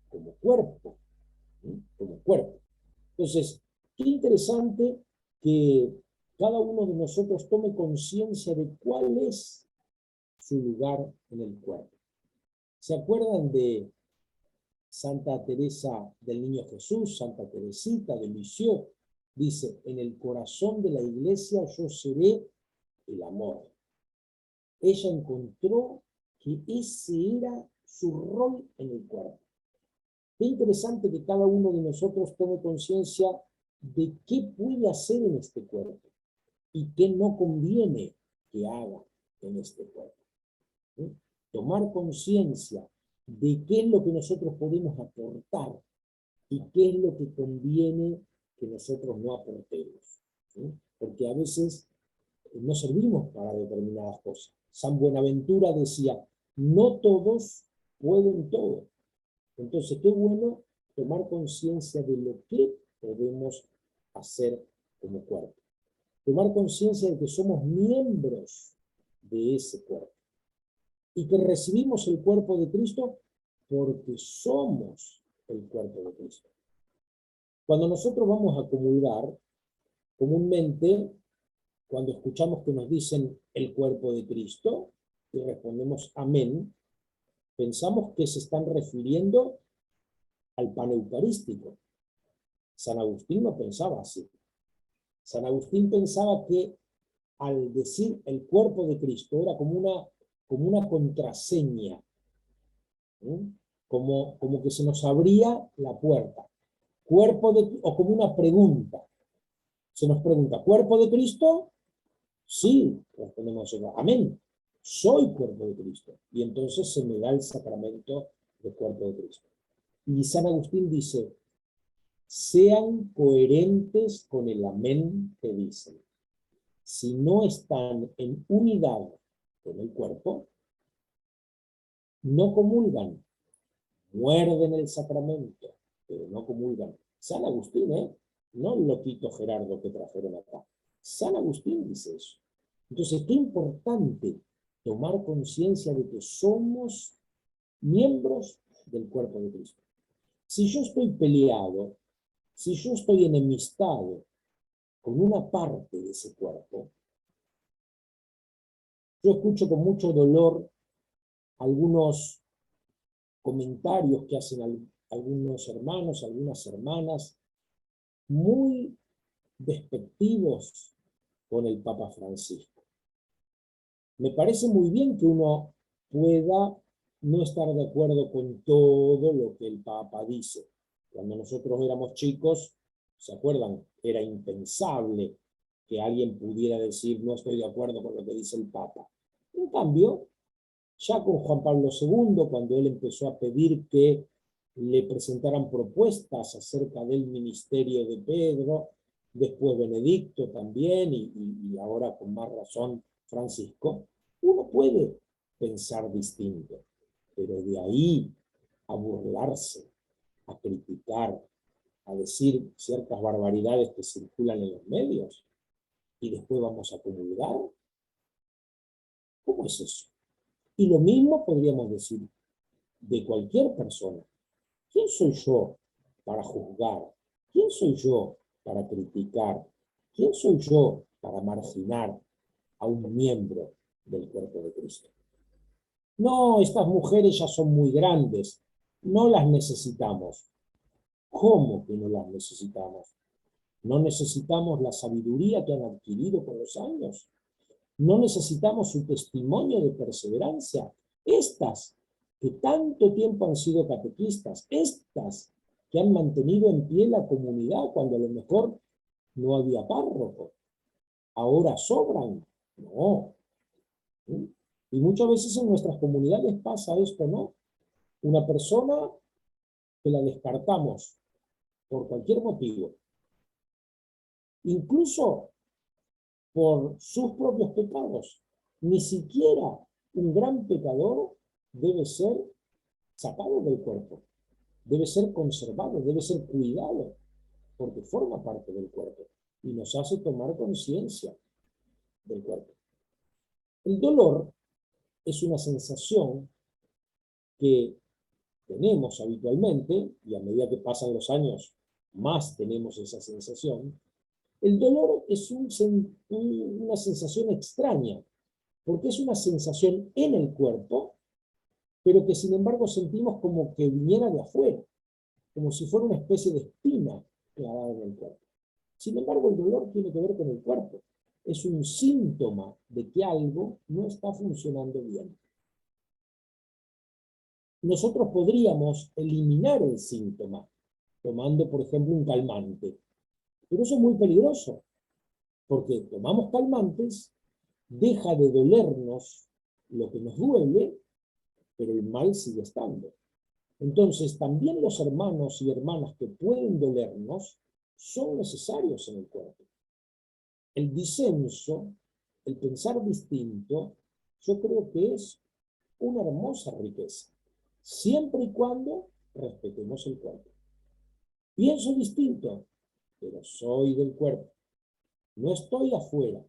como cuerpo, ¿sí? Como cuerpo. Entonces, qué interesante que cada uno de nosotros tome conciencia de cuál es su lugar en el cuerpo. ¿Se acuerdan de Santa Teresa del Niño Jesús, Santa Teresita de Lisieux? Dice, en el corazón de la iglesia yo seré el amor. Ella encontró que ese era su rol en el cuerpo. Qué interesante que cada uno de nosotros tome conciencia de qué puede hacer en este cuerpo y qué no conviene que haga en este cuerpo. ¿Sí? Tomar conciencia de qué es lo que nosotros podemos aportar y qué es lo que conviene que nosotros no aportemos. ¿Sí? Porque a veces no servimos para determinadas cosas. San Buenaventura decía, no todos pueden todo. Entonces, qué bueno tomar conciencia de lo que podemos hacer como cuerpo. Tomar conciencia de que somos miembros de ese cuerpo. Y que recibimos el cuerpo de Cristo porque somos el cuerpo de Cristo. Cuando nosotros vamos a comulgar, comúnmente, cuando escuchamos que nos dicen el cuerpo de Cristo, y respondemos amén, pensamos que se están refiriendo al pan eucarístico. San Agustín no pensaba así. San Agustín pensaba que al decir el cuerpo de Cristo era como una contraseña, ¿sí? Como que se nos abría la puerta. O como una pregunta. Se nos pregunta, ¿cuerpo de Cristo? Sí, respondemos amén. Soy cuerpo de Cristo. Y entonces se me da el sacramento del cuerpo de Cristo. Y San Agustín dice, sean coherentes con el amén que dicen. Si no están en unidad con el cuerpo, no comulgan, muerden el sacramento, pero no comulgan. San Agustín, no el loquito Gerardo que trajeron acá. San Agustín dice eso. Entonces, qué importante tomar conciencia de que somos miembros del cuerpo de Cristo. Si yo estoy peleado, si yo estoy enemistado con una parte de ese cuerpo, yo escucho con mucho dolor algunos comentarios que hacen algunos hermanos, algunas hermanas, muy despectivos con el Papa Francisco. Me parece muy bien que uno pueda no estar de acuerdo con todo lo que el Papa dice. Cuando nosotros éramos chicos, ¿se acuerdan? Era impensable que alguien pudiera decir no estoy de acuerdo con lo que dice el Papa. En cambio, ya con Juan Pablo II, cuando él empezó a pedir que le presentaran propuestas acerca del ministerio de Pedro, después Benedicto también, y ahora con más razón Francisco, uno puede pensar distinto, pero de ahí a burlarse, a criticar, a decir ciertas barbaridades que circulan en los medios, y después vamos a comulgar, ¿cómo es eso? Y lo mismo podríamos decir de cualquier persona. ¿Quién soy yo para juzgar? ¿Quién soy yo para criticar? ¿Quién soy yo para marginar a un miembro del cuerpo de Cristo? No, estas mujeres ya son muy grandes, no las necesitamos. ¿Cómo que no las necesitamos? ¿No necesitamos la sabiduría que han adquirido con los años? ¿No necesitamos su testimonio de perseverancia? Estas que tanto tiempo han sido catequistas, estas que han mantenido en pie la comunidad cuando a lo mejor no había párroco, ahora sobran. No. ¿Sí? Y muchas veces en nuestras comunidades pasa esto, ¿no? Una persona que la descartamos por cualquier motivo, incluso por sus propios pecados. Ni siquiera un gran pecador debe ser sacado del cuerpo, debe ser conservado, debe ser cuidado, porque forma parte del cuerpo y nos hace tomar conciencia del cuerpo. El dolor es una sensación que tenemos habitualmente, y a medida que pasan los años, más tenemos esa sensación. El dolor es una sensación extraña, porque es una sensación en el cuerpo, pero que sin embargo sentimos como que viniera de afuera, como si fuera una especie de espina clavada en el cuerpo. Sin embargo, el dolor tiene que ver con el cuerpo. Es un síntoma de que algo no está funcionando bien. Nosotros podríamos eliminar el síntoma, tomando, por ejemplo, un calmante. Pero eso es muy peligroso, porque tomamos calmantes, deja de dolernos lo que nos duele, pero el mal sigue estando. Entonces, también los hermanos y hermanas que pueden dolernos son necesarios en el cuerpo. El disenso, el pensar distinto, yo creo que es una hermosa riqueza, siempre y cuando respetemos el cuerpo. Pienso distinto, pero soy del cuerpo. No estoy afuera.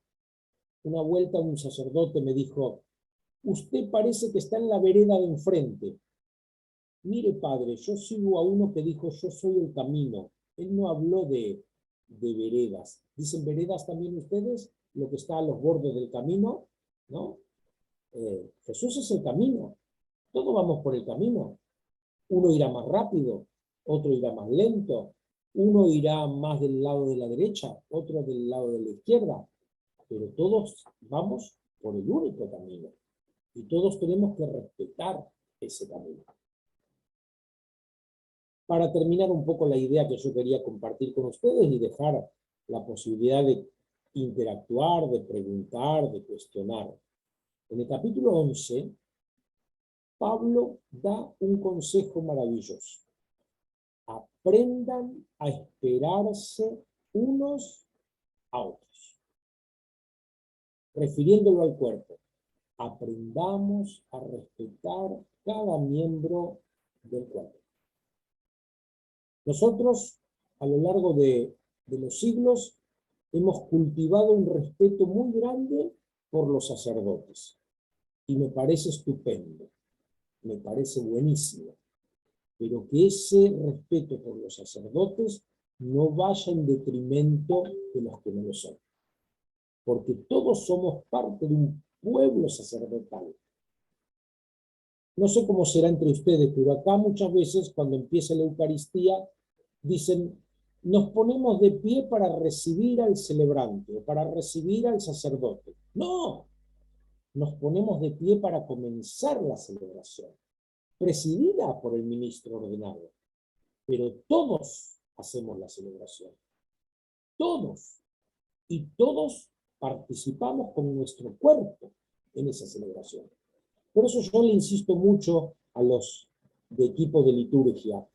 Una vuelta un sacerdote me dijo, usted parece que está en la vereda de enfrente. Mire, padre, yo sigo a uno que dijo, yo soy el camino. Él no habló de veredas. ¿Dicen veredas también ustedes? Lo que está a los bordes del camino, ¿no? Jesús es el camino. Todos vamos por el camino. Uno irá más rápido, otro irá más lento, uno irá más del lado de la derecha, otro del lado de la izquierda, pero todos vamos por el único camino y todos tenemos que respetar ese camino. Para terminar un poco la idea que yo quería compartir con ustedes y dejar la posibilidad de interactuar, de preguntar, de cuestionar. En el capítulo 11, Pablo da un consejo maravilloso. Aprendan a esperarse unos a otros. Refiriéndolo al cuerpo, aprendamos a respetar cada miembro del cuerpo. Nosotros, a lo largo de los siglos, hemos cultivado un respeto muy grande por los sacerdotes. Y me parece estupendo, me parece buenísimo. Pero que ese respeto por los sacerdotes no vaya en detrimento de los que no lo son. Porque todos somos parte de un pueblo sacerdotal. No sé cómo será entre ustedes, pero acá muchas veces cuando empieza la Eucaristía dicen, nos ponemos de pie para recibir al celebrante o para recibir al sacerdote. No, nos ponemos de pie para comenzar la celebración, presidida por el ministro ordenado. Pero todos hacemos la celebración. Todos. Y todos participamos con nuestro cuerpo en esa celebración. Por eso yo le insisto mucho a los de equipo de liturgia.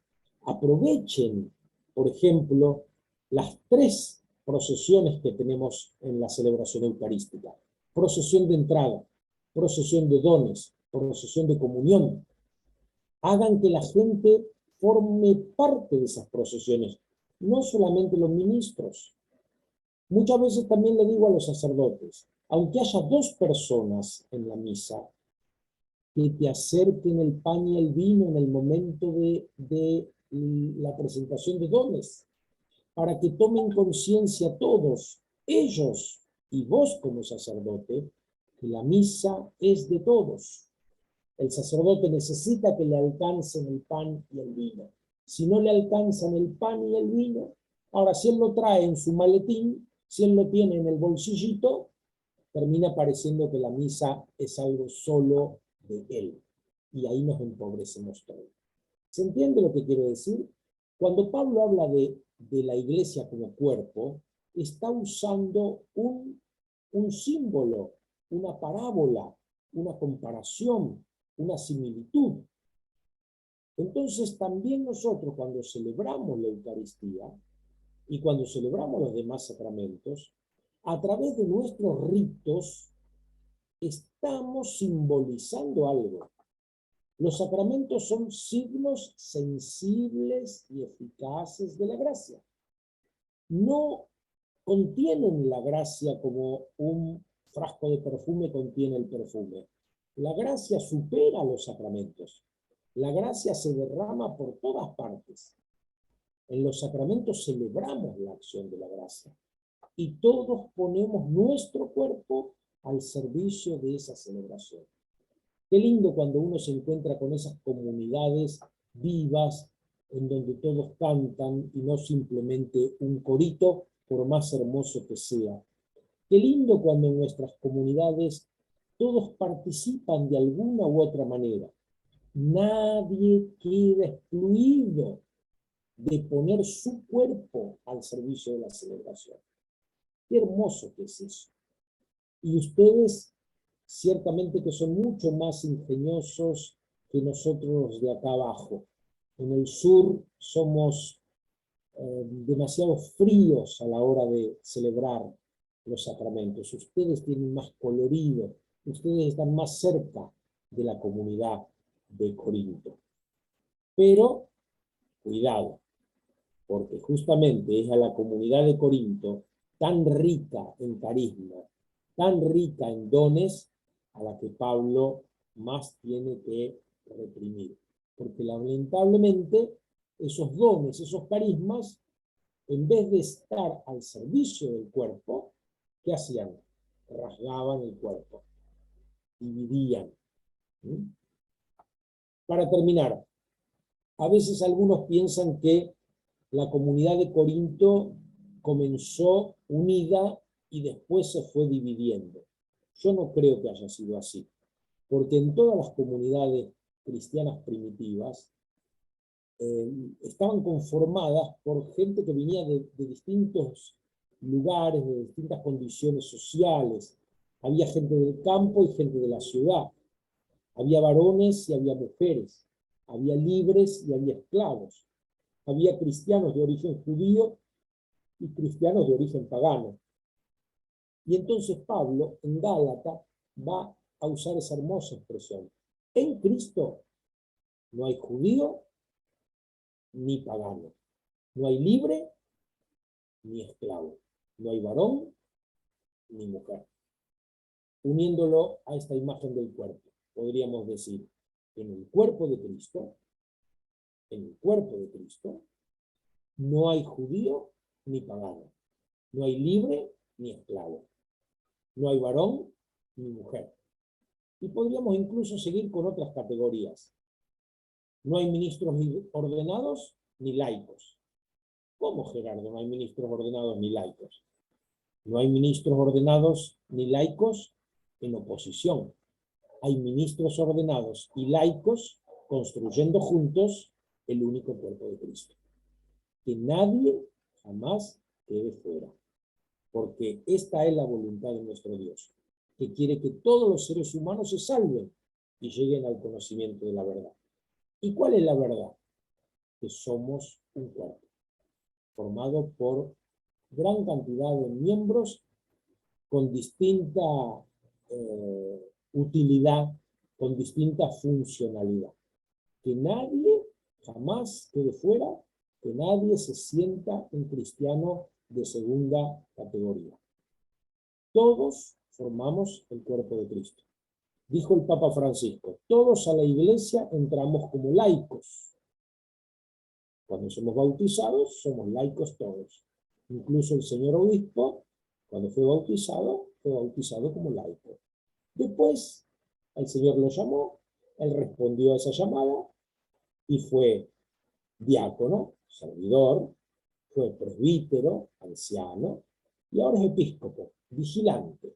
Aprovechen, por ejemplo, las 3 procesiones que tenemos en la celebración eucarística. Procesión de entrada, procesión de dones, procesión de comunión. Hagan que la gente forme parte de esas procesiones, no solamente los ministros. Muchas veces también le digo a los sacerdotes, aunque haya 2 personas en la misa, que te acerquen el pan y el vino en el momento de la presentación de dones, para que tomen conciencia todos, ellos y vos como sacerdote, que la misa es de todos. El sacerdote necesita que le alcancen el pan y el vino. Si no le alcanzan el pan y el vino, ahora si él lo trae en su maletín, si él lo tiene en el bolsillito, termina pareciendo que la misa es algo solo de él. Y ahí nos empobrecemos todos. ¿Se entiende lo que quiero decir? Cuando Pablo habla de la iglesia como cuerpo, está usando un símbolo, una parábola, una comparación, una similitud. Entonces también nosotros cuando celebramos la Eucaristía y cuando celebramos los demás sacramentos, a través de nuestros ritos estamos simbolizando algo. Los sacramentos son signos sensibles y eficaces de la gracia. No contienen la gracia como un frasco de perfume contiene el perfume. La gracia supera los sacramentos. La gracia se derrama por todas partes. En los sacramentos celebramos la acción de la gracia y todos ponemos nuestro cuerpo al servicio de esa celebración. Qué lindo cuando uno se encuentra con esas comunidades vivas en donde todos cantan y no simplemente un corito por más hermoso que sea. Qué lindo cuando en nuestras comunidades todos participan de alguna u otra manera. Nadie queda excluido de poner su cuerpo al servicio de la celebración. Qué hermoso que es eso. Y ustedes ciertamente que son mucho más ingeniosos que nosotros de acá abajo. En el sur somos demasiado fríos a la hora de celebrar los sacramentos. Ustedes tienen más colorido, ustedes están más cerca de la comunidad de Corinto. Pero, cuidado, porque justamente es a la comunidad de Corinto, tan rica en carisma, tan rica en dones, a la que Pablo más tiene que reprimir. Porque lamentablemente esos dones, esos carismas, en vez de estar al servicio del cuerpo, ¿qué hacían? Rasgaban el cuerpo, dividían. ¿Mm? Para terminar, a veces algunos piensan que la comunidad de Corinto comenzó unida y después se fue dividiendo. Yo no creo que haya sido así, porque en todas las comunidades cristianas primitivas estaban conformadas por gente que venía de distintos lugares, de distintas condiciones sociales. Había gente del campo y gente de la ciudad. Había varones y había mujeres. Había libres y había esclavos. Había cristianos de origen judío y cristianos de origen pagano. Y entonces Pablo, en Gálatas, va a usar esa hermosa expresión. En Cristo no hay judío ni pagano. No hay libre ni esclavo. No hay varón ni mujer. Uniéndolo a esta imagen del cuerpo, podríamos decir, en el cuerpo de Cristo, no hay judío ni pagano. No hay libre ni esclavo. No hay varón ni mujer. Y podríamos incluso seguir con otras categorías. No hay ministros ordenados ni laicos. ¿Cómo, Gerardo, no hay ministros ordenados ni laicos? No hay ministros ordenados ni laicos en oposición. Hay ministros ordenados y laicos construyendo juntos el único cuerpo de Cristo. Que nadie jamás quede fuera. Porque esta es la voluntad de nuestro Dios, que quiere que todos los seres humanos se salven y lleguen al conocimiento de la verdad. ¿Y cuál es la verdad? Que somos un cuerpo, formado por gran cantidad de miembros con distinta utilidad, con distinta funcionalidad. Que nadie jamás quede fuera, que nadie se sienta un cristiano de segunda categoría. Todos formamos el cuerpo de Cristo. Dijo el Papa Francisco, todos a la iglesia entramos como laicos. Cuando somos bautizados, somos laicos todos. Incluso el señor obispo, cuando fue bautizado como laico. Después, el Señor lo llamó, él respondió a esa llamada y fue diácono, servidor, fue presbítero, anciano, y ahora es episcopo, vigilante.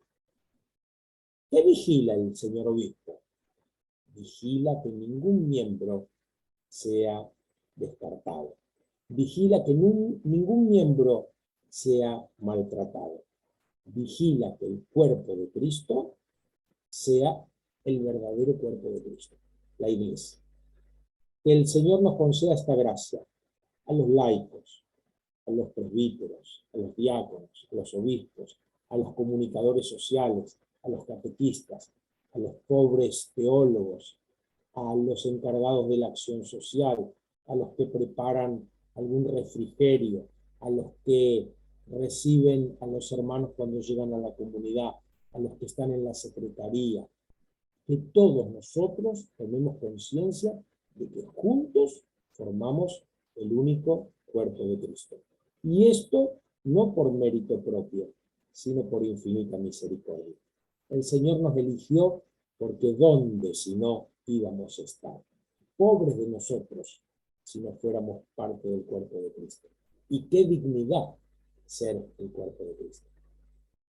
¿Qué vigila el señor obispo? Vigila que ningún miembro sea descartado. Vigila que ningún miembro sea maltratado. Vigila que el cuerpo de Cristo sea el verdadero cuerpo de Cristo, la iglesia. Que el Señor nos conceda esta gracia a los laicos, a los presbíteros, a los diáconos, a los obispos, a los comunicadores sociales, a los catequistas, a los pobres teólogos, a los encargados de la acción social, a los que preparan algún refrigerio, a los que reciben a los hermanos cuando llegan a la comunidad, a los que están en la secretaría, que todos nosotros tomemos conciencia de que juntos formamos el único cuerpo de Cristo. Y esto no por mérito propio, sino por infinita misericordia. El Señor nos eligió porque ¿dónde si no íbamos a estar? Pobres de nosotros si no fuéramos parte del cuerpo de Cristo. Y qué dignidad ser el cuerpo de Cristo.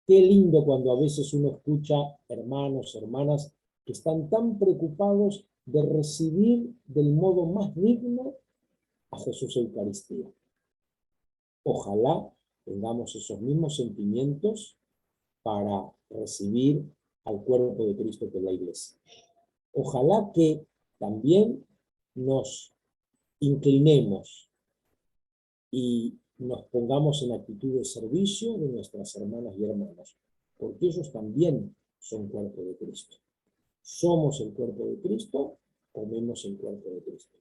Qué lindo cuando a veces uno escucha hermanos, hermanas, que están tan preocupados de recibir del modo más digno a Jesús Eucaristía. Ojalá tengamos esos mismos sentimientos para recibir al cuerpo de Cristo que es la Iglesia. Ojalá que también nos inclinemos y nos pongamos en actitud de servicio de nuestras hermanas y hermanos, porque ellos también son cuerpo de Cristo. Somos el cuerpo de Cristo, comemos el cuerpo de Cristo.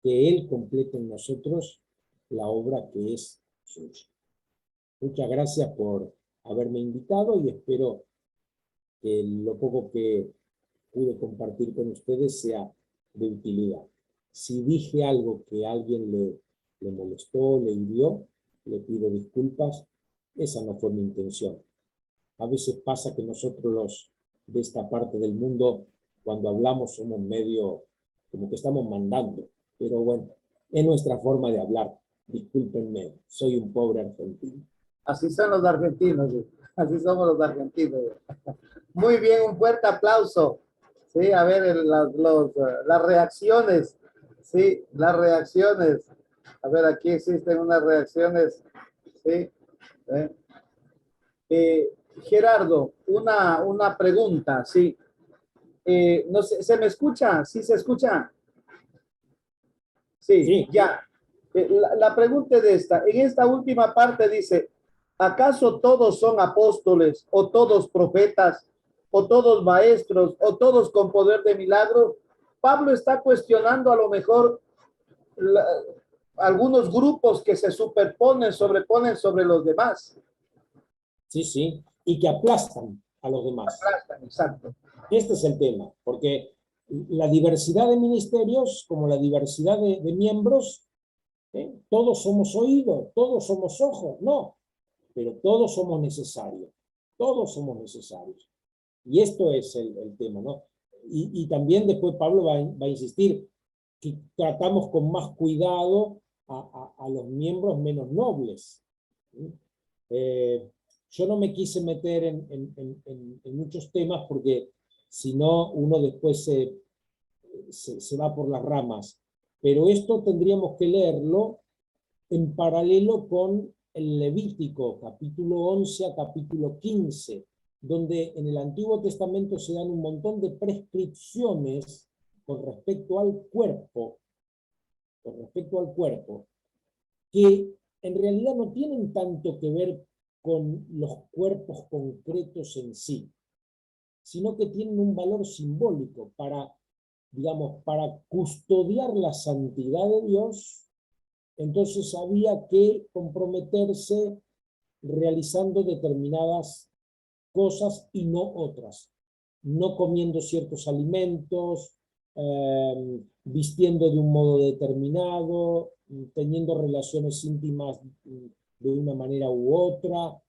Que Él complete en nosotros la obra que es suya. Muchas gracias por haberme invitado y espero que lo poco que pude compartir con ustedes sea de utilidad. Si dije algo que a alguien le molestó, le hirió, le pido disculpas. Esa no fue mi intención. A veces pasa que nosotros los de esta parte del mundo, cuando hablamos, somos medio como que estamos mandando. Pero bueno, es nuestra forma de hablar. Discúlpenme, soy un pobre argentino. Así son los argentinos, así somos los argentinos. Muy bien, un fuerte aplauso. Sí, a ver, las reacciones. Sí, las reacciones. A ver, aquí existen unas reacciones. Sí. Gerardo, una pregunta, sí. No sé, ¿se me escucha? ¿Sí se escucha? Sí, Sí. ya. La pregunta es esta. En esta última parte dice, ¿acaso todos son apóstoles o todos profetas o todos maestros o todos con poder de milagro? Pablo está cuestionando a lo mejor algunos grupos que se superponen, sobreponen sobre los demás. Sí, sí, y que aplastan a los demás. Aplastan, exacto. Este es el tema, porque la diversidad de ministerios, como la diversidad de miembros, todos somos oídos, todos somos ojos, no, pero todos somos necesarios, todos somos necesarios. Y esto es el tema, ¿no? Y también después Pablo va a insistir que tratamos con más cuidado a los miembros menos nobles. Yo no me quise meter en muchos temas porque si no uno después se va por las ramas. Pero esto tendríamos que leerlo en paralelo con el Levítico, capítulo 11 a capítulo 15, donde en el Antiguo Testamento se dan un montón de prescripciones con respecto al cuerpo, que en realidad no tienen tanto que ver con los cuerpos concretos en sí, sino que tienen un valor simbólico para, digamos, para custodiar la santidad de Dios. Entonces había que comprometerse realizando determinadas cosas y no otras, no comiendo ciertos alimentos, vistiendo de un modo determinado, teniendo relaciones íntimas de una manera u otra.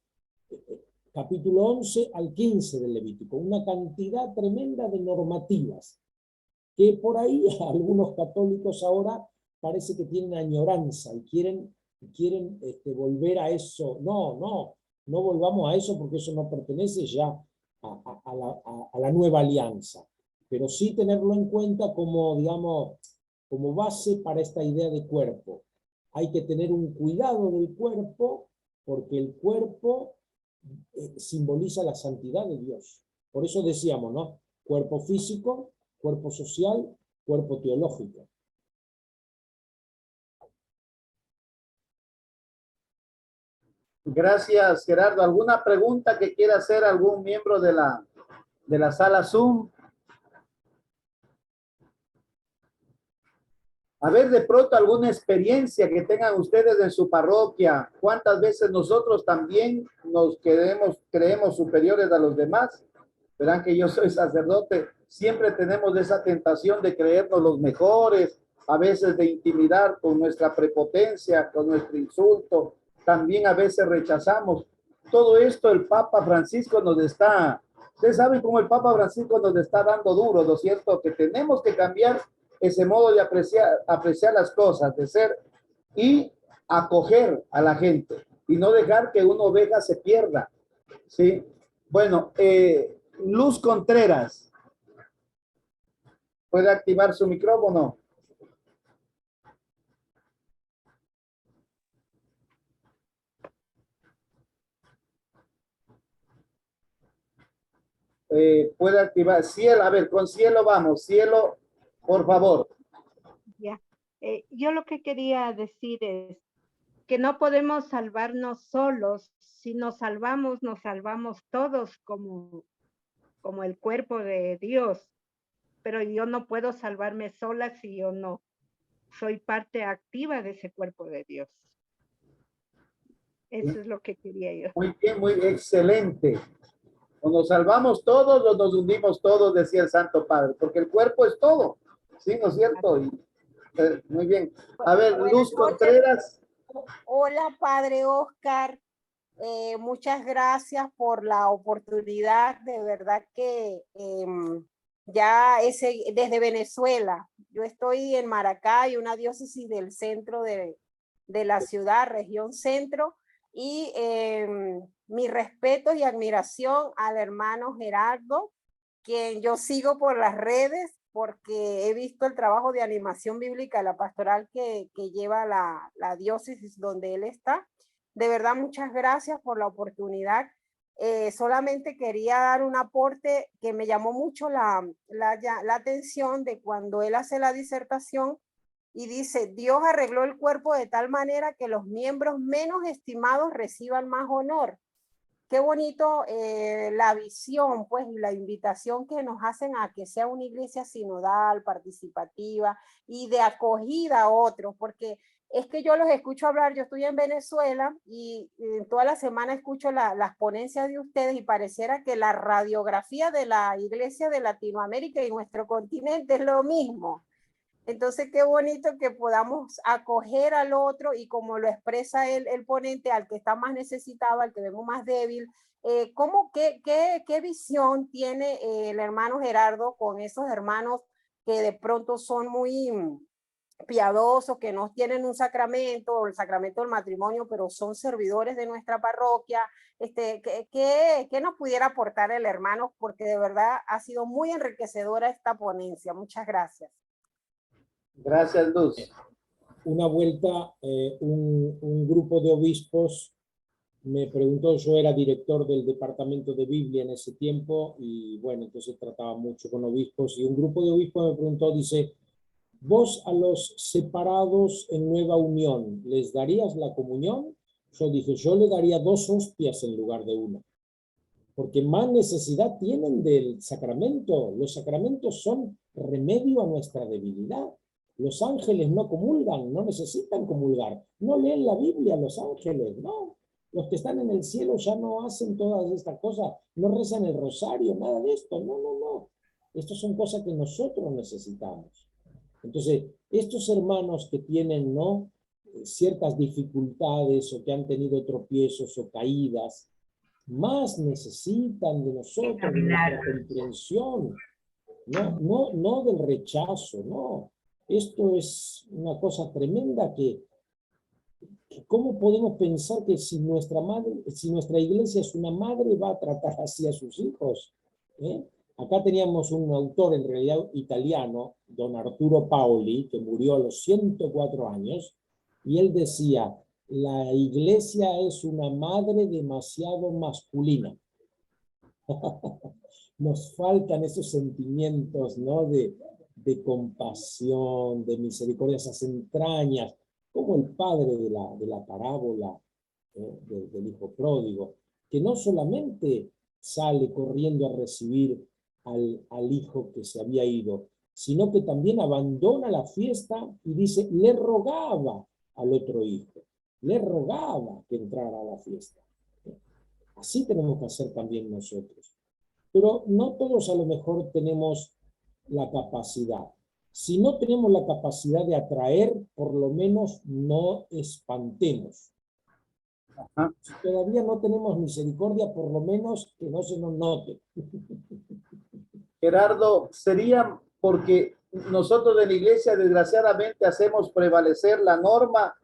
Capítulo 11 al 15 del Levítico, una cantidad tremenda de normativas, que por ahí algunos católicos ahora parece que tienen añoranza y quieren volver a eso. No volvamos a eso porque eso no pertenece ya a la nueva alianza, pero sí tenerlo en cuenta como, digamos, como base para esta idea de cuerpo. Hay que tener un cuidado del cuerpo porque el cuerpo simboliza la santidad de Dios. Por eso decíamos, ¿no? Cuerpo físico, cuerpo social, cuerpo teológico. Gracias, Gerardo. ¿Alguna pregunta que quiera hacer algún miembro de la sala Zoom? A ver, de pronto alguna experiencia que tengan ustedes en su parroquia. ¿Cuántas veces nosotros también nos creemos superiores a los demás? Verán que yo soy sacerdote. Siempre tenemos esa tentación de creernos los mejores, a veces de intimidar con nuestra prepotencia, con nuestro insulto. También a veces rechazamos. Todo esto el Papa Francisco nos está, ustedes saben cómo el Papa Francisco nos está dando duro, ¿no es cierto? Que tenemos que cambiar ese modo de apreciar las cosas, de ser y acoger a la gente. y no dejar que una oveja se pierda. ¿Sí? Bueno, Luz Contreras, ¿puede activar su micrófono? Puede activar. Cielo, a ver, con Cielo vamos. Cielo, por favor. Ya. Yo lo que quería decir es que no podemos salvarnos solos. Si nos salvamos todos como el cuerpo de Dios. Pero yo no puedo salvarme sola si yo no soy parte activa de ese cuerpo de Dios. Eso es lo que quería yo. Muy bien, muy excelente. O nos salvamos todos o nos hundimos todos, decía el Santo Padre, porque el cuerpo es todo. ¿Sí, no es cierto? Y, muy bien. A ver, Luz Contreras. Hola, Padre Oscar. Muchas gracias por la oportunidad. De verdad que desde Venezuela. Yo estoy en Maracay, una diócesis del centro de la ciudad, región centro. Y mi respeto y admiración al hermano Gerardo, quien yo sigo por las redes, porque he visto el trabajo de animación bíblica, la pastoral que lleva la diócesis donde él está. De verdad, muchas gracias por la oportunidad. Solamente quería dar un aporte que me llamó mucho la atención de cuando él hace la disertación y dice: Dios arregló el cuerpo de tal manera que los miembros menos estimados reciban más honor. Qué bonito la visión, pues, y la invitación que nos hacen a que sea una iglesia sinodal, participativa y de acogida a otros, porque es que yo los escucho hablar. Yo estoy en Venezuela y toda la semana escucho las ponencias de ustedes y pareciera que la radiografía de la iglesia de Latinoamérica y nuestro continente es lo mismo. Entonces, qué bonito que podamos acoger al otro y como lo expresa el ponente, al que está más necesitado, al que vemos más débil. ¿Qué visión tiene el hermano Gerardo con esos hermanos que de pronto son muy piadosos, que no tienen un sacramento, el sacramento del matrimonio, pero son servidores de nuestra parroquia? ¿Qué nos pudiera aportar el hermano? Porque de verdad ha sido muy enriquecedora esta ponencia. Muchas gracias. Gracias, Luz. Una vuelta, un grupo de obispos me preguntó. Yo era director del departamento de Biblia en ese tiempo y bueno, entonces trataba mucho con obispos y un grupo de obispos me preguntó, dice: ¿vos a los separados en nueva unión les darías la comunión? Yo dije: yo le daría 2 hostias en lugar de 1, porque más necesidad tienen del sacramento. Los sacramentos son remedio a nuestra debilidad. Los ángeles no comulgan, no necesitan comulgar, no leen la Biblia los ángeles, no. Los que están en el cielo ya no hacen todas estas cosas, no rezan el rosario, nada de esto, no. Estas son cosas que nosotros necesitamos. Entonces, estos hermanos que tienen, ¿no?, ciertas dificultades o que han tenido tropiezos o caídas, más necesitan de nosotros, de nuestra comprensión, no del rechazo, no. Esto es una cosa tremenda que ¿cómo podemos pensar que si nuestra iglesia es una madre, va a tratar así a sus hijos? Acá teníamos un autor, en realidad italiano, don Arturo Paoli, que murió a los 104 años, y él decía: la iglesia es una madre demasiado masculina. Nos faltan esos sentimientos, ¿no?, de compasión, de misericordia, esas entrañas, como el padre de la parábola del hijo pródigo, que no solamente sale corriendo a recibir al hijo que se había ido, sino que también abandona la fiesta y dice: le rogaba al otro hijo, le rogaba que entrara a la fiesta. Así tenemos que hacer también nosotros. Pero no todos a lo mejor tenemos la capacidad. Si no tenemos la capacidad de atraer, por lo menos no espantemos. Ajá. Si todavía no tenemos misericordia, por lo menos que no se nos note. Gerardo, sería porque nosotros de la iglesia desgraciadamente hacemos prevalecer la norma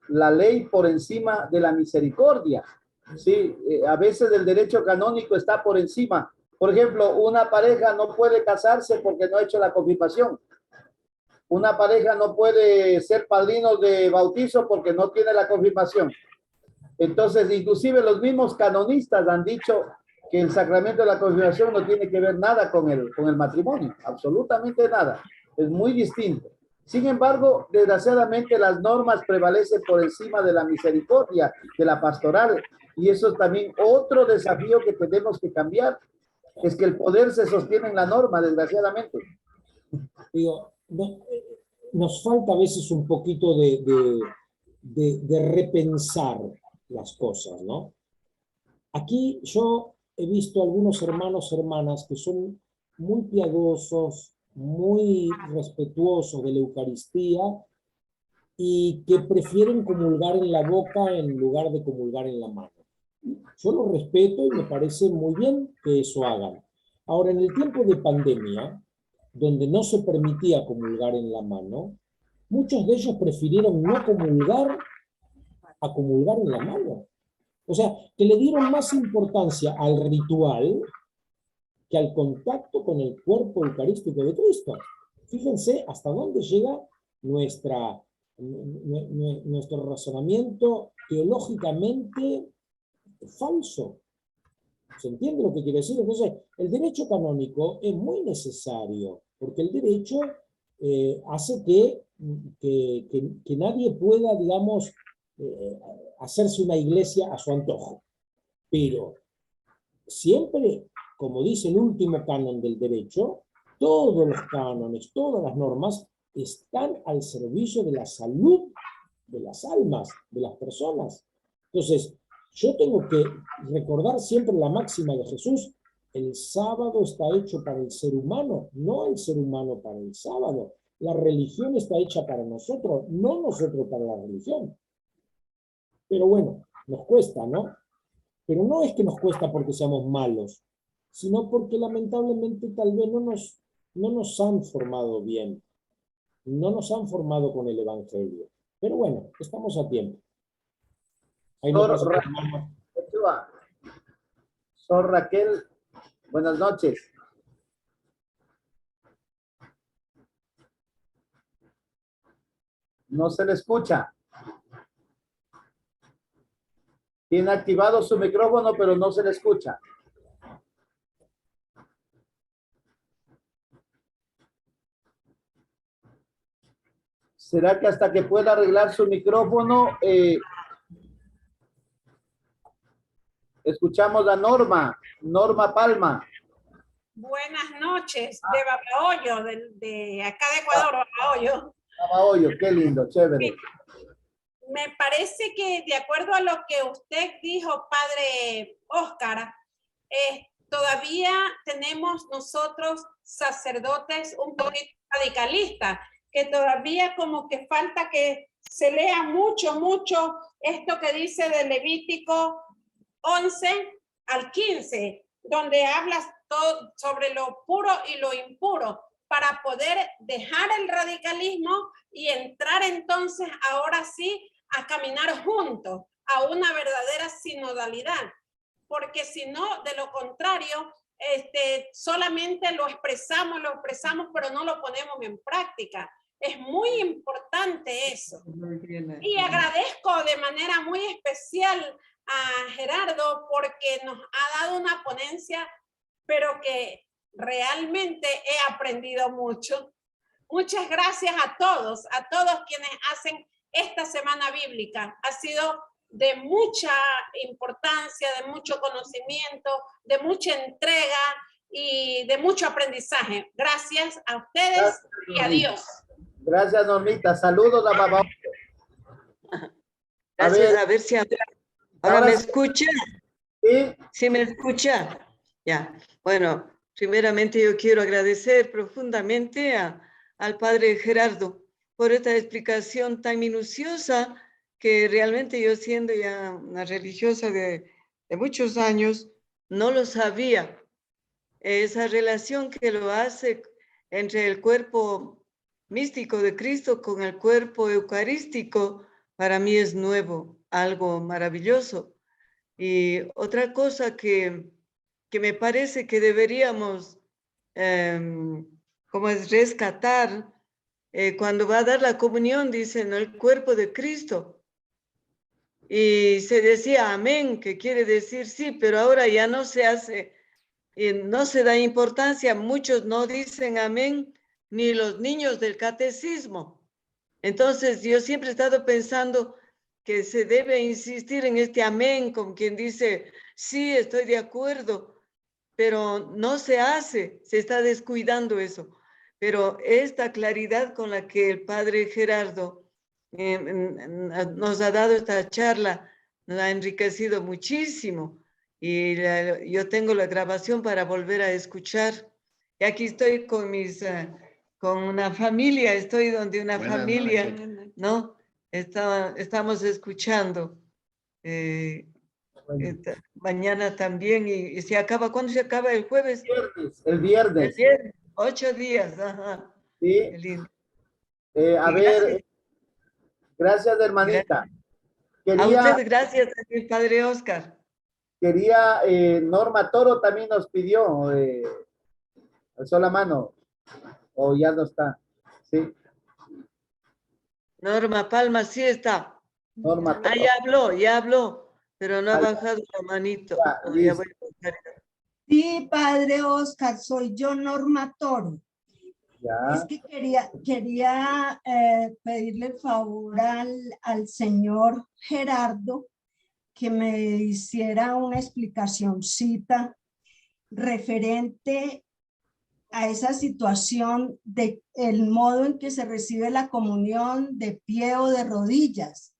la ley por encima de la misericordia. Sí, a veces el derecho canónico está por encima. Por ejemplo, una pareja no puede casarse porque no ha hecho la confirmación. Una pareja no puede ser padrino de bautizo porque no tiene la confirmación. Entonces, inclusive los mismos canonistas han dicho que el sacramento de la confirmación no tiene que ver nada con el matrimonio, absolutamente nada. Es muy distinto. Sin embargo, desgraciadamente las normas prevalecen por encima de la misericordia, de la pastoral. Y eso es también otro desafío que tenemos que cambiar. Es que el poder se sostiene en la norma, desgraciadamente. Digo, nos falta a veces un poquito de repensar las cosas, ¿no? Aquí yo he visto algunos hermanos, hermanas que son muy piadosos, muy respetuosos de la Eucaristía y que prefieren comulgar en la boca en lugar de comulgar en la mano. Yo lo respeto y me parece muy bien que eso hagan. Ahora, en el tiempo de pandemia, donde no se permitía comulgar en la mano, muchos de ellos prefirieron no comulgar a comulgar en la mano. O sea, que le dieron más importancia al ritual que al contacto con el cuerpo eucarístico de Cristo. Fíjense hasta dónde llega nuestro razonamiento teológicamente falso. ¿Se entiende lo que quiero decir? Entonces, el derecho canónico es muy necesario, porque el derecho hace que nadie pueda, digamos, hacerse una iglesia a su antojo. Pero siempre, como dice el último canon del derecho, todos los cánones, todas las normas están al servicio de la salud de las almas, de las personas. Entonces, yo tengo que recordar siempre la máxima de Jesús: el sábado está hecho para el ser humano, no el ser humano para el sábado. La religión está hecha para nosotros, no nosotros para la religión. Pero bueno, nos cuesta, ¿no? Pero no es que nos cuesta porque seamos malos, sino porque lamentablemente tal vez no nos han formado bien, no nos han formado con el Evangelio. Pero bueno, estamos a tiempo. Ahí me pasa, hermano. Sor Raquel, buenas noches. No se le escucha. Tiene activado su micrófono, pero no se le escucha. ¿Será que hasta que pueda arreglar su micrófono, escuchamos a Norma Palma? Buenas noches, de Babahoyo, de acá de Ecuador, Babahoyo. Babahoyo, qué lindo, chévere. Me parece que de acuerdo a lo que usted dijo, padre Óscar, todavía tenemos nosotros sacerdotes un poquito radicalistas, que todavía como que falta que se lea mucho esto que dice de Levítico 11 al 15, donde hablas todo sobre lo puro y lo impuro, para poder dejar el radicalismo y entrar entonces ahora sí a caminar juntos a una verdadera sinodalidad, porque si no, de lo contrario, solamente lo expresamos, pero no lo ponemos en práctica. Es muy importante eso. Y agradezco de manera muy especial a Gerardo porque nos ha dado una ponencia, pero que realmente he aprendido mucho. Muchas gracias a todos quienes hacen esta semana bíblica. Ha sido de mucha importancia, de mucho conocimiento, de mucha entrega y de mucho aprendizaje. Gracias a ustedes. Gracias, y adiós. Gracias, Normita. Saludos a Babá. Gracias, a ver si ahora me escucha. ¿Sí? ¿Sí me escucha? Ya. Bueno, primeramente yo quiero agradecer profundamente al padre Gerardo por esta explicación tan minuciosa, que realmente yo, siendo ya una religiosa de muchos años, no lo sabía. Esa relación que lo hace entre el cuerpo místico de Cristo con el cuerpo eucarístico, para mí es nuevo, algo maravilloso. Y otra cosa que me parece que deberíamos, como es rescatar, cuando va a dar la comunión, dicen, el cuerpo de Cristo. Y se decía amén, que quiere decir sí, pero ahora ya no se hace, y no se da importancia. Muchos no dicen amén, ni los niños del catecismo. Entonces, yo siempre he estado pensando que se debe insistir en este amén, con quien dice, sí, estoy de acuerdo, pero no se hace, se está descuidando eso. Pero esta claridad con la que el padre Gerardo nos ha dado esta charla, nos ha enriquecido muchísimo. Y yo tengo la grabación para volver a escuchar. Y aquí estoy con con una familia, estoy donde una Buenas familia, noches. ¿no? Estamos escuchando. Mañana también, y se acaba, ¿cuándo se acaba? El jueves. El viernes. 8 días, ajá. Sí. Qué lindo. A Y ver, gracias, hermanita. a usted, gracias, padre Oscar. Quería, Norma Toro también nos pidió, alzó la mano, o ya no está. Sí, Norma Palma sí está. Norma Toro. Ya habló, pero no ha bajado la manito. Ya voy a bajar. Sí, padre Oscar, soy yo, Norma Toro. Ya. Es que quería pedirle el favor al señor Gerardo que me hiciera una explicacióncita referente a esa situación de el modo en que se recibe la comunión de pie o de rodillas,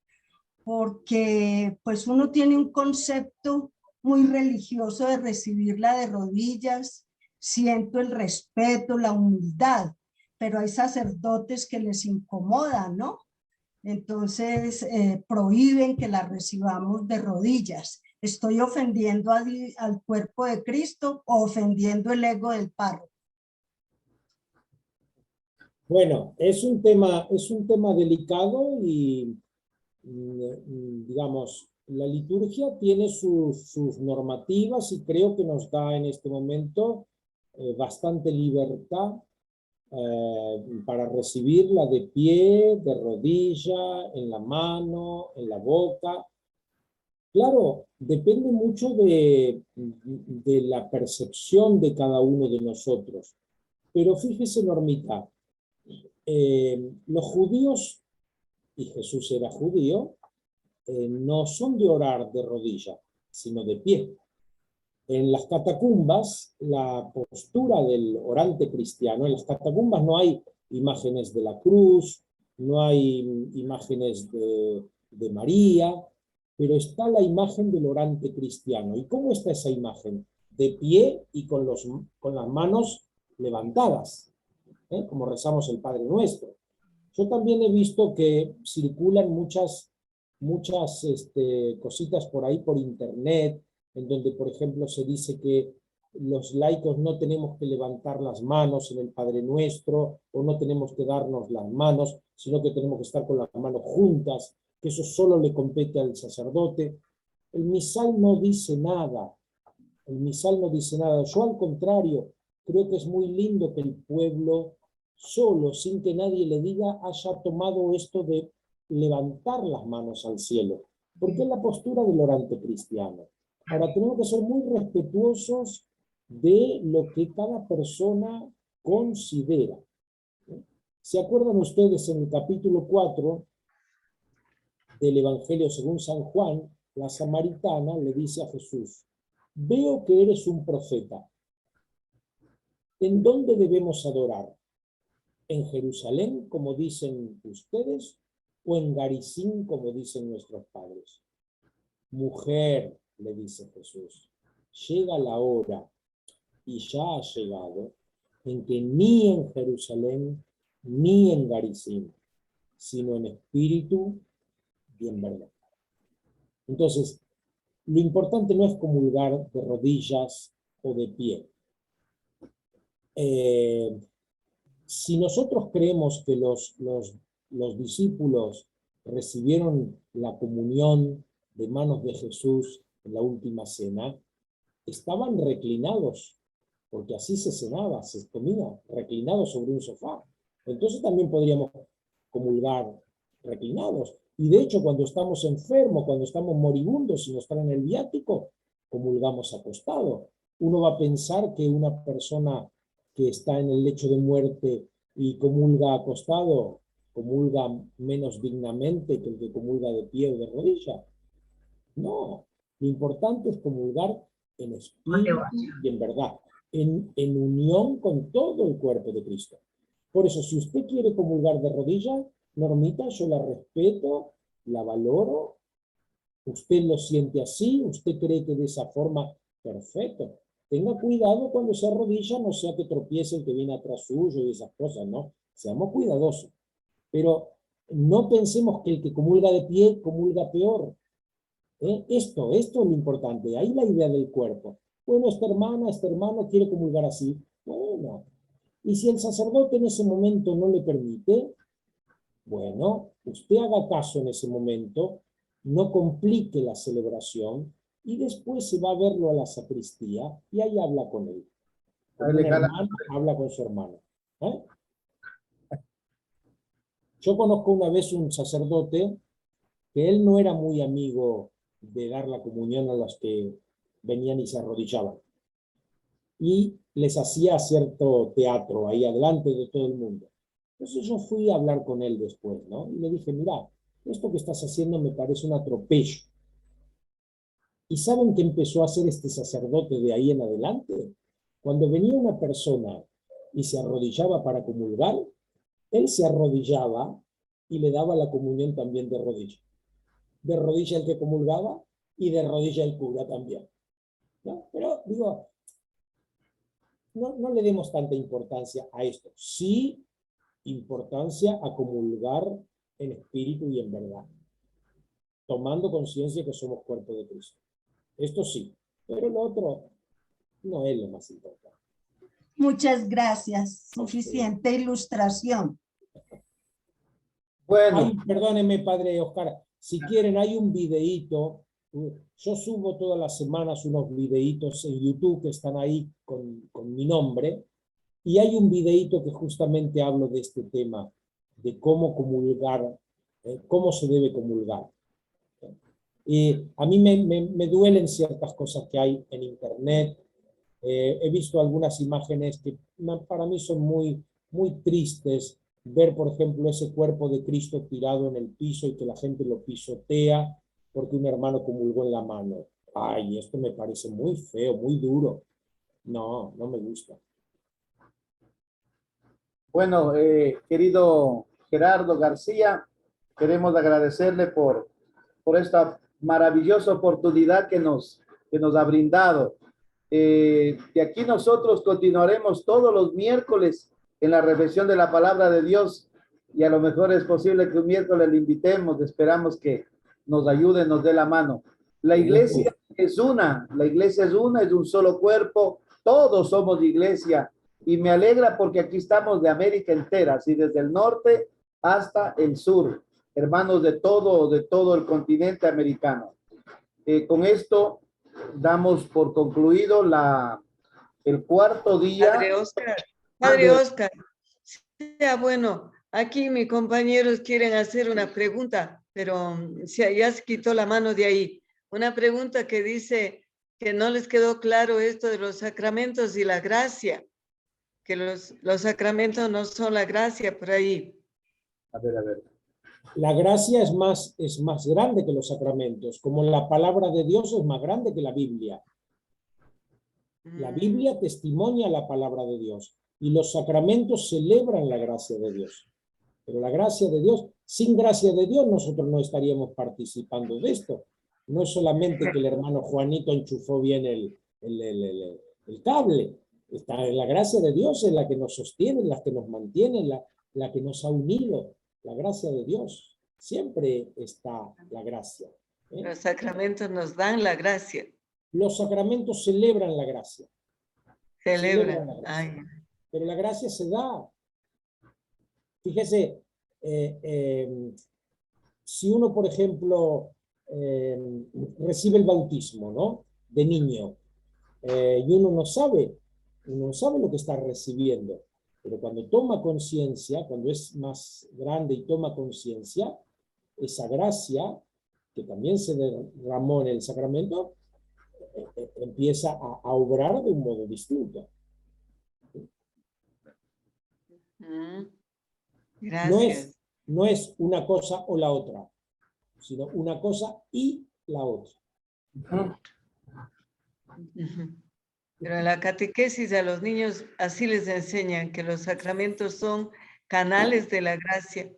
porque pues uno tiene un concepto muy religioso de recibirla de rodillas, siento el respeto, la humildad, pero hay sacerdotes que les incomoda, ¿no? Entonces prohíben que la recibamos de rodillas. ¿Estoy ofendiendo al cuerpo de Cristo o ofendiendo el ego del párroco? Bueno, es un tema delicado y, digamos, la liturgia tiene sus normativas y creo que nos da en este momento bastante libertad para recibirla de pie, de rodilla, en la mano, en la boca. Claro, depende mucho de la percepción de cada uno de nosotros. Pero fíjese, Normita, los judíos, y Jesús era judío, no son de orar de rodilla, sino de pie. En las catacumbas, la postura del orante cristiano, en las catacumbas no hay imágenes de la cruz, no hay imágenes de María, pero está la imagen del orante cristiano. ¿Y cómo está esa imagen? De pie y con las manos levantadas, como rezamos el Padre Nuestro. Yo también he visto que circulan muchas cositas por ahí por internet, en donde, por ejemplo, se dice que los laicos no tenemos que levantar las manos en el Padre Nuestro, o no tenemos que darnos las manos, sino que tenemos que estar con las manos juntas, que eso solo le compete al sacerdote. El misal no dice nada. El misal no dice nada. Yo, al contrario, creo que es muy lindo que el pueblo solo, sin que nadie le diga, haya tomado esto de levantar las manos al cielo, porque es la postura del orante cristiano. Ahora, tenemos que ser muy respetuosos de lo que cada persona considera. ¿Se acuerdan ustedes en el capítulo 4 del Evangelio según San Juan? La samaritana le dice a Jesús: veo que eres un profeta. ¿En dónde debemos adorar? ¿En Jerusalén, como dicen ustedes, o en Garicín, como dicen nuestros padres? Mujer, le dice Jesús, llega la hora, y ya ha llegado, en que ni en Jerusalén ni en Garicín, sino en espíritu y en verdad. Entonces, lo importante no es comulgar de rodillas o de pie. Si nosotros creemos que los discípulos recibieron la comunión de manos de Jesús en la última cena, estaban reclinados, porque así se cenaba, se comía, reclinados sobre un sofá. Entonces también podríamos comulgar reclinados. Y de hecho, cuando estamos enfermos, cuando estamos moribundos y nos traen el viático, comulgamos acostado. Uno va a pensar que una persona que está en el lecho de muerte y comulga acostado, comulga menos dignamente que el que comulga de pie o de rodilla. No, lo importante es comulgar en espíritu y en verdad, en unión con todo el cuerpo de Cristo. Por eso, si usted quiere comulgar de rodillas, Normita, yo la respeto, la valoro, usted lo siente así, usted cree que de esa forma, perfecto. Tenga cuidado cuando se arrodilla, no sea que tropiece el que viene atrás suyo y esas cosas, ¿no? Seamos cuidadosos. Pero no pensemos que el que comulga de pie, comulga peor. Esto es lo importante, ahí la idea del cuerpo. Bueno, esta hermana, este hermano quiere comulgar así. Bueno, y si el sacerdote en ese momento no le permite, bueno, usted haga caso en ese momento, no complique la celebración y después se va a verlo a la sacristía y ahí habla con él. Como un hermano habla con su hermano. Yo conozco una vez un sacerdote que él no era muy amigo de dar la comunión a los que venían y se arrodillaban. Y les hacía cierto teatro ahí adelante de todo el mundo. Entonces yo fui a hablar con él después, ¿no? Y le dije, mira, esto que estás haciendo me parece un atropello. ¿Y saben qué empezó a hacer este sacerdote de ahí en adelante? Cuando venía una persona y se arrodillaba para comulgar, él se arrodillaba y le daba la comunión también de rodilla. De rodilla el que comulgaba y de rodilla el cura también, ¿no? Pero digo, no le demos tanta importancia a esto. Sí, importancia a comulgar en espíritu y en verdad, tomando conciencia que somos cuerpo de Cristo. Esto sí, pero lo otro no es lo más importante. Muchas gracias. Suficiente ilustración. Bueno. Ay, perdóneme, padre Oscar, si quieren hay un videíto, yo subo todas las semanas unos videitos en YouTube que están ahí con mi nombre, y hay un videíto que justamente hablo de este tema, de cómo comulgar, cómo se debe comulgar. Y a mí me duelen ciertas cosas que hay en internet. He visto algunas imágenes que para mí son muy, muy tristes. Ver, por ejemplo, ese cuerpo de Cristo tirado en el piso y que la gente lo pisotea porque un hermano comulgó en la mano. Ay, esto me parece muy feo, muy duro. No, no me gusta. Bueno, querido Gerardo García, queremos agradecerle por esta maravillosa oportunidad que nos ha brindado. De aquí nosotros continuaremos todos los miércoles en la reflexión de la palabra de Dios, y a lo mejor es posible que un miércoles le invitemos. Esperamos que nos ayude, nos dé la mano. La iglesia es una, es un solo cuerpo, todos somos iglesia, y me alegra porque aquí estamos de América entera, así desde el norte hasta el sur, hermanos de todo el continente americano. Con esto damos por concluido el cuarto día. Padre Oscar, sea bueno, aquí mis compañeros quieren hacer una pregunta, pero ya se quitó la mano de ahí. Una pregunta que dice que no les quedó claro esto de los sacramentos y la gracia, que los sacramentos no son la gracia por ahí. A ver. La gracia es más grande que los sacramentos, como la palabra de Dios es más grande que la Biblia. La Biblia testimonia la palabra de Dios y los sacramentos celebran la gracia de Dios. Pero la gracia de Dios, sin gracia de Dios nosotros no estaríamos participando de esto. No es solamente que el hermano Juanito enchufó bien el cable. La gracia de Dios es la que nos sostiene, la que nos mantiene, la que nos ha unido. La gracia de Dios. Siempre está la gracia. Los sacramentos nos dan la gracia. Los sacramentos celebran la gracia. Celebran. La gracia. Pero la gracia se da. Fíjese, si uno, por ejemplo, recibe el bautismo, ¿no? De niño, y uno no sabe lo que está recibiendo, pero cuando toma conciencia, cuando es más grande y toma conciencia, esa gracia que también se derramó en el sacramento, empieza a obrar de un modo distinto. Gracias. No es una cosa o la otra, sino una cosa y la otra. Pero en la catequesis a los niños así les enseñan que los sacramentos son canales de la gracia.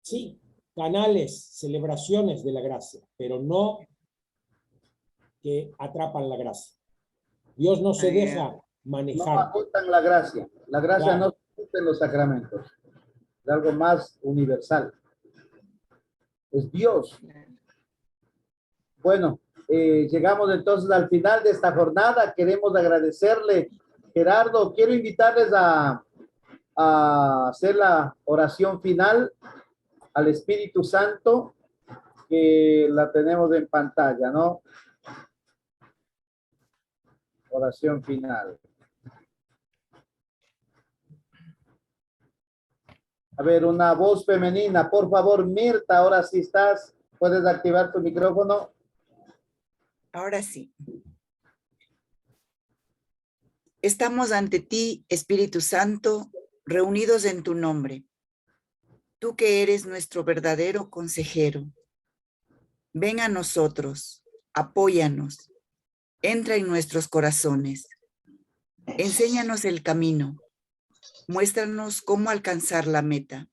Sí, canales, celebraciones de la gracia, pero no que atrapan la gracia. Dios no se deja manejar. No facultan la gracia. La gracia Claro. no se faculta en los sacramentos. Es algo más universal. Es Dios. Bueno, llegamos entonces al final de esta jornada. Queremos agradecerle, Gerardo. Quiero invitarles a hacer la oración final al Espíritu Santo, que la tenemos en pantalla, ¿no? Oración final. A ver, una voz femenina. Por favor, Mirta, ahora sí estás. ¿Puedes activar tu micrófono? Ahora sí. Estamos ante ti, Espíritu Santo, reunidos en tu nombre. Tú que eres nuestro verdadero consejero. Ven a nosotros, apóyanos, entra en nuestros corazones. Enséñanos el camino. Muéstranos cómo alcanzar la meta.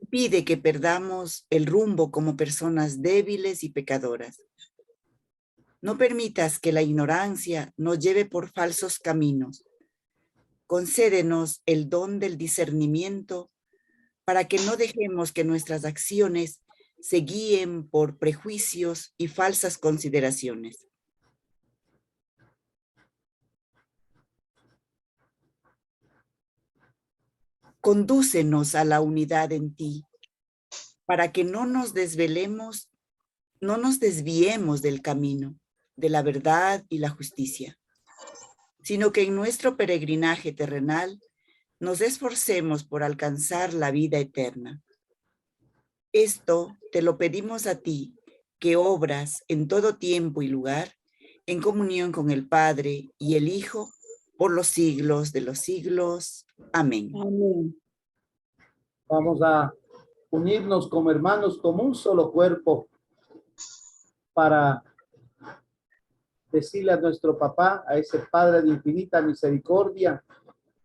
Pide que perdamos el rumbo como personas débiles y pecadoras. No permitas que la ignorancia nos lleve por falsos caminos. Concédenos el don del discernimiento para que no dejemos que nuestras acciones se guíen por prejuicios y falsas consideraciones. Condúcenos a la unidad en ti, para que no nos desviemos del camino, de la verdad y la justicia, sino que en nuestro peregrinaje terrenal nos esforcemos por alcanzar la vida eterna. Esto te lo pedimos a ti, que obras en todo tiempo y lugar, en comunión con el Padre y el Hijo, por los siglos de los siglos. Amén. Amén. Vamos a unirnos como hermanos, como un solo cuerpo, para decirle a nuestro papá, a ese Padre de infinita misericordia,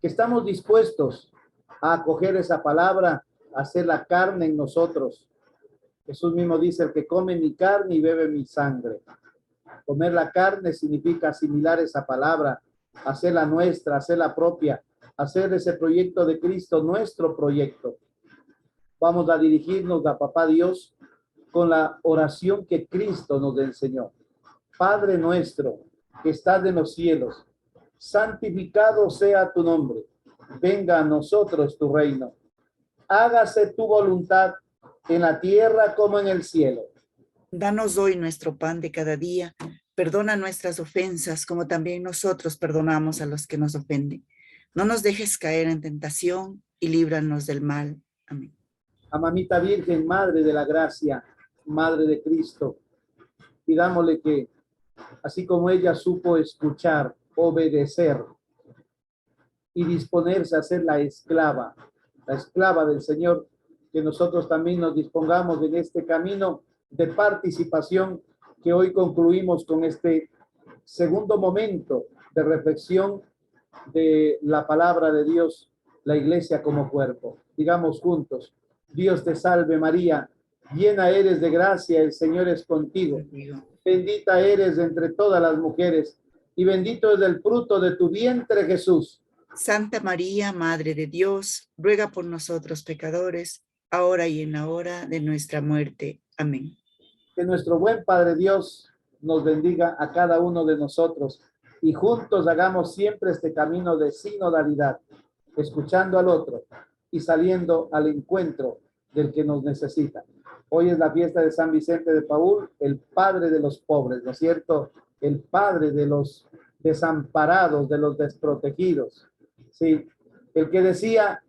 que estamos dispuestos a acoger esa palabra, a hacer la carne en nosotros. Jesús mismo dice: el que come mi carne y bebe mi sangre. Comer la carne significa asimilar esa palabra, hacerla nuestra, hacerla propia, hacer ese proyecto de Cristo nuestro proyecto. Vamos a dirigirnos a Papá Dios con la oración que Cristo nos enseñó. Padre nuestro, que estás en los cielos, santificado sea tu nombre. Venga a nosotros tu reino. Hágase tu voluntad en la tierra como en el cielo. Danos hoy nuestro pan de cada día. Perdona nuestras ofensas, como también nosotros perdonamos a los que nos ofenden. No nos dejes caer en tentación y líbranos del mal. Amén. A Mamita Virgen, Madre de la Gracia, Madre de Cristo, pidámosle que, así como ella supo escuchar, obedecer y disponerse a ser la esclava del Señor, que nosotros también nos dispongamos en este camino de participación que hoy concluimos con este segundo momento de reflexión de la palabra de Dios, la iglesia como cuerpo. Digamos juntos: Dios te salve María, llena eres de gracia, el Señor es contigo. Bendita eres entre todas las mujeres y bendito es el fruto de tu vientre, Jesús. Santa María, Madre de Dios, ruega por nosotros pecadores, ahora y en la hora de nuestra muerte. Amén. Que nuestro buen Padre Dios nos bendiga a cada uno de nosotros y juntos hagamos siempre este camino de sinodalidad, escuchando al otro y saliendo al encuentro del que nos necesita. Hoy es la fiesta de San Vicente de Paúl, el padre de los pobres, ¿no es cierto? El padre de los desamparados, de los desprotegidos. Sí, el que decía,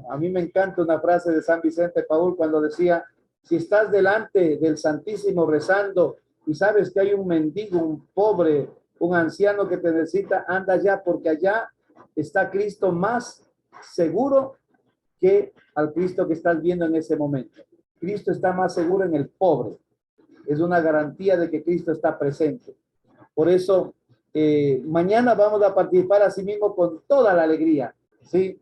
a mí me encanta una frase de San Vicente de Paúl cuando decía, si estás delante del Santísimo rezando y sabes que hay un mendigo, un pobre, un anciano que te necesita, anda allá, porque allá está Cristo más seguro que al Cristo que estás viendo en ese momento. Cristo está más seguro en el pobre. Es una garantía de que Cristo está presente. Por eso, mañana vamos a participar así mismo con toda la alegría, ¿sí?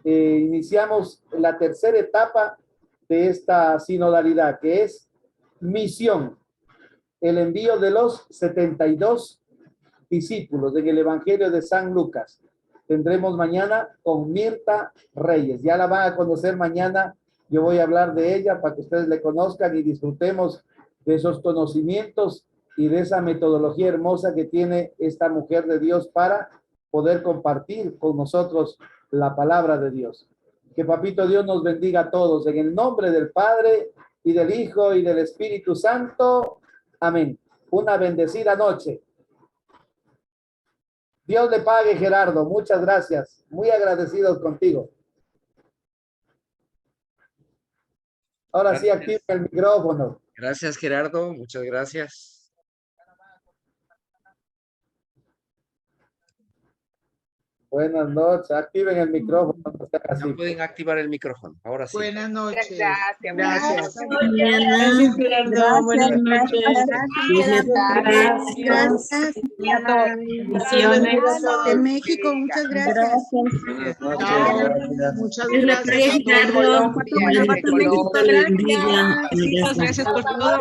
Iniciamos la tercera etapa de esta sinodalidad, que es misión, el envío de los 72 discípulos en el Evangelio de San Lucas. Tendremos mañana con Mirta Reyes. Ya la van a conocer mañana. Yo voy a hablar de ella para que ustedes le conozcan y disfrutemos de esos conocimientos y de esa metodología hermosa que tiene esta mujer de Dios para poder compartir con nosotros la palabra de Dios. Que Papito Dios nos bendiga a todos en el nombre del Padre y del Hijo y del Espíritu Santo. Amén. Una bendecida noche. Dios le pague, Gerardo. Muchas gracias. Muy agradecidos contigo. Ahora sí, activa el micrófono. Gracias, Gerardo. Muchas gracias. Buenas noches. Activen el micrófono. Ya pueden activar el micrófono. Ahora sí. Buenas noches. Gracias. Gracias. Gracias, Gerardo. Buenas noches. Gracias. Bendiciones. De México, muchas gracias. Muchas gracias. Gerardo. Muchas gracias por todo. Muchas gracias por todo.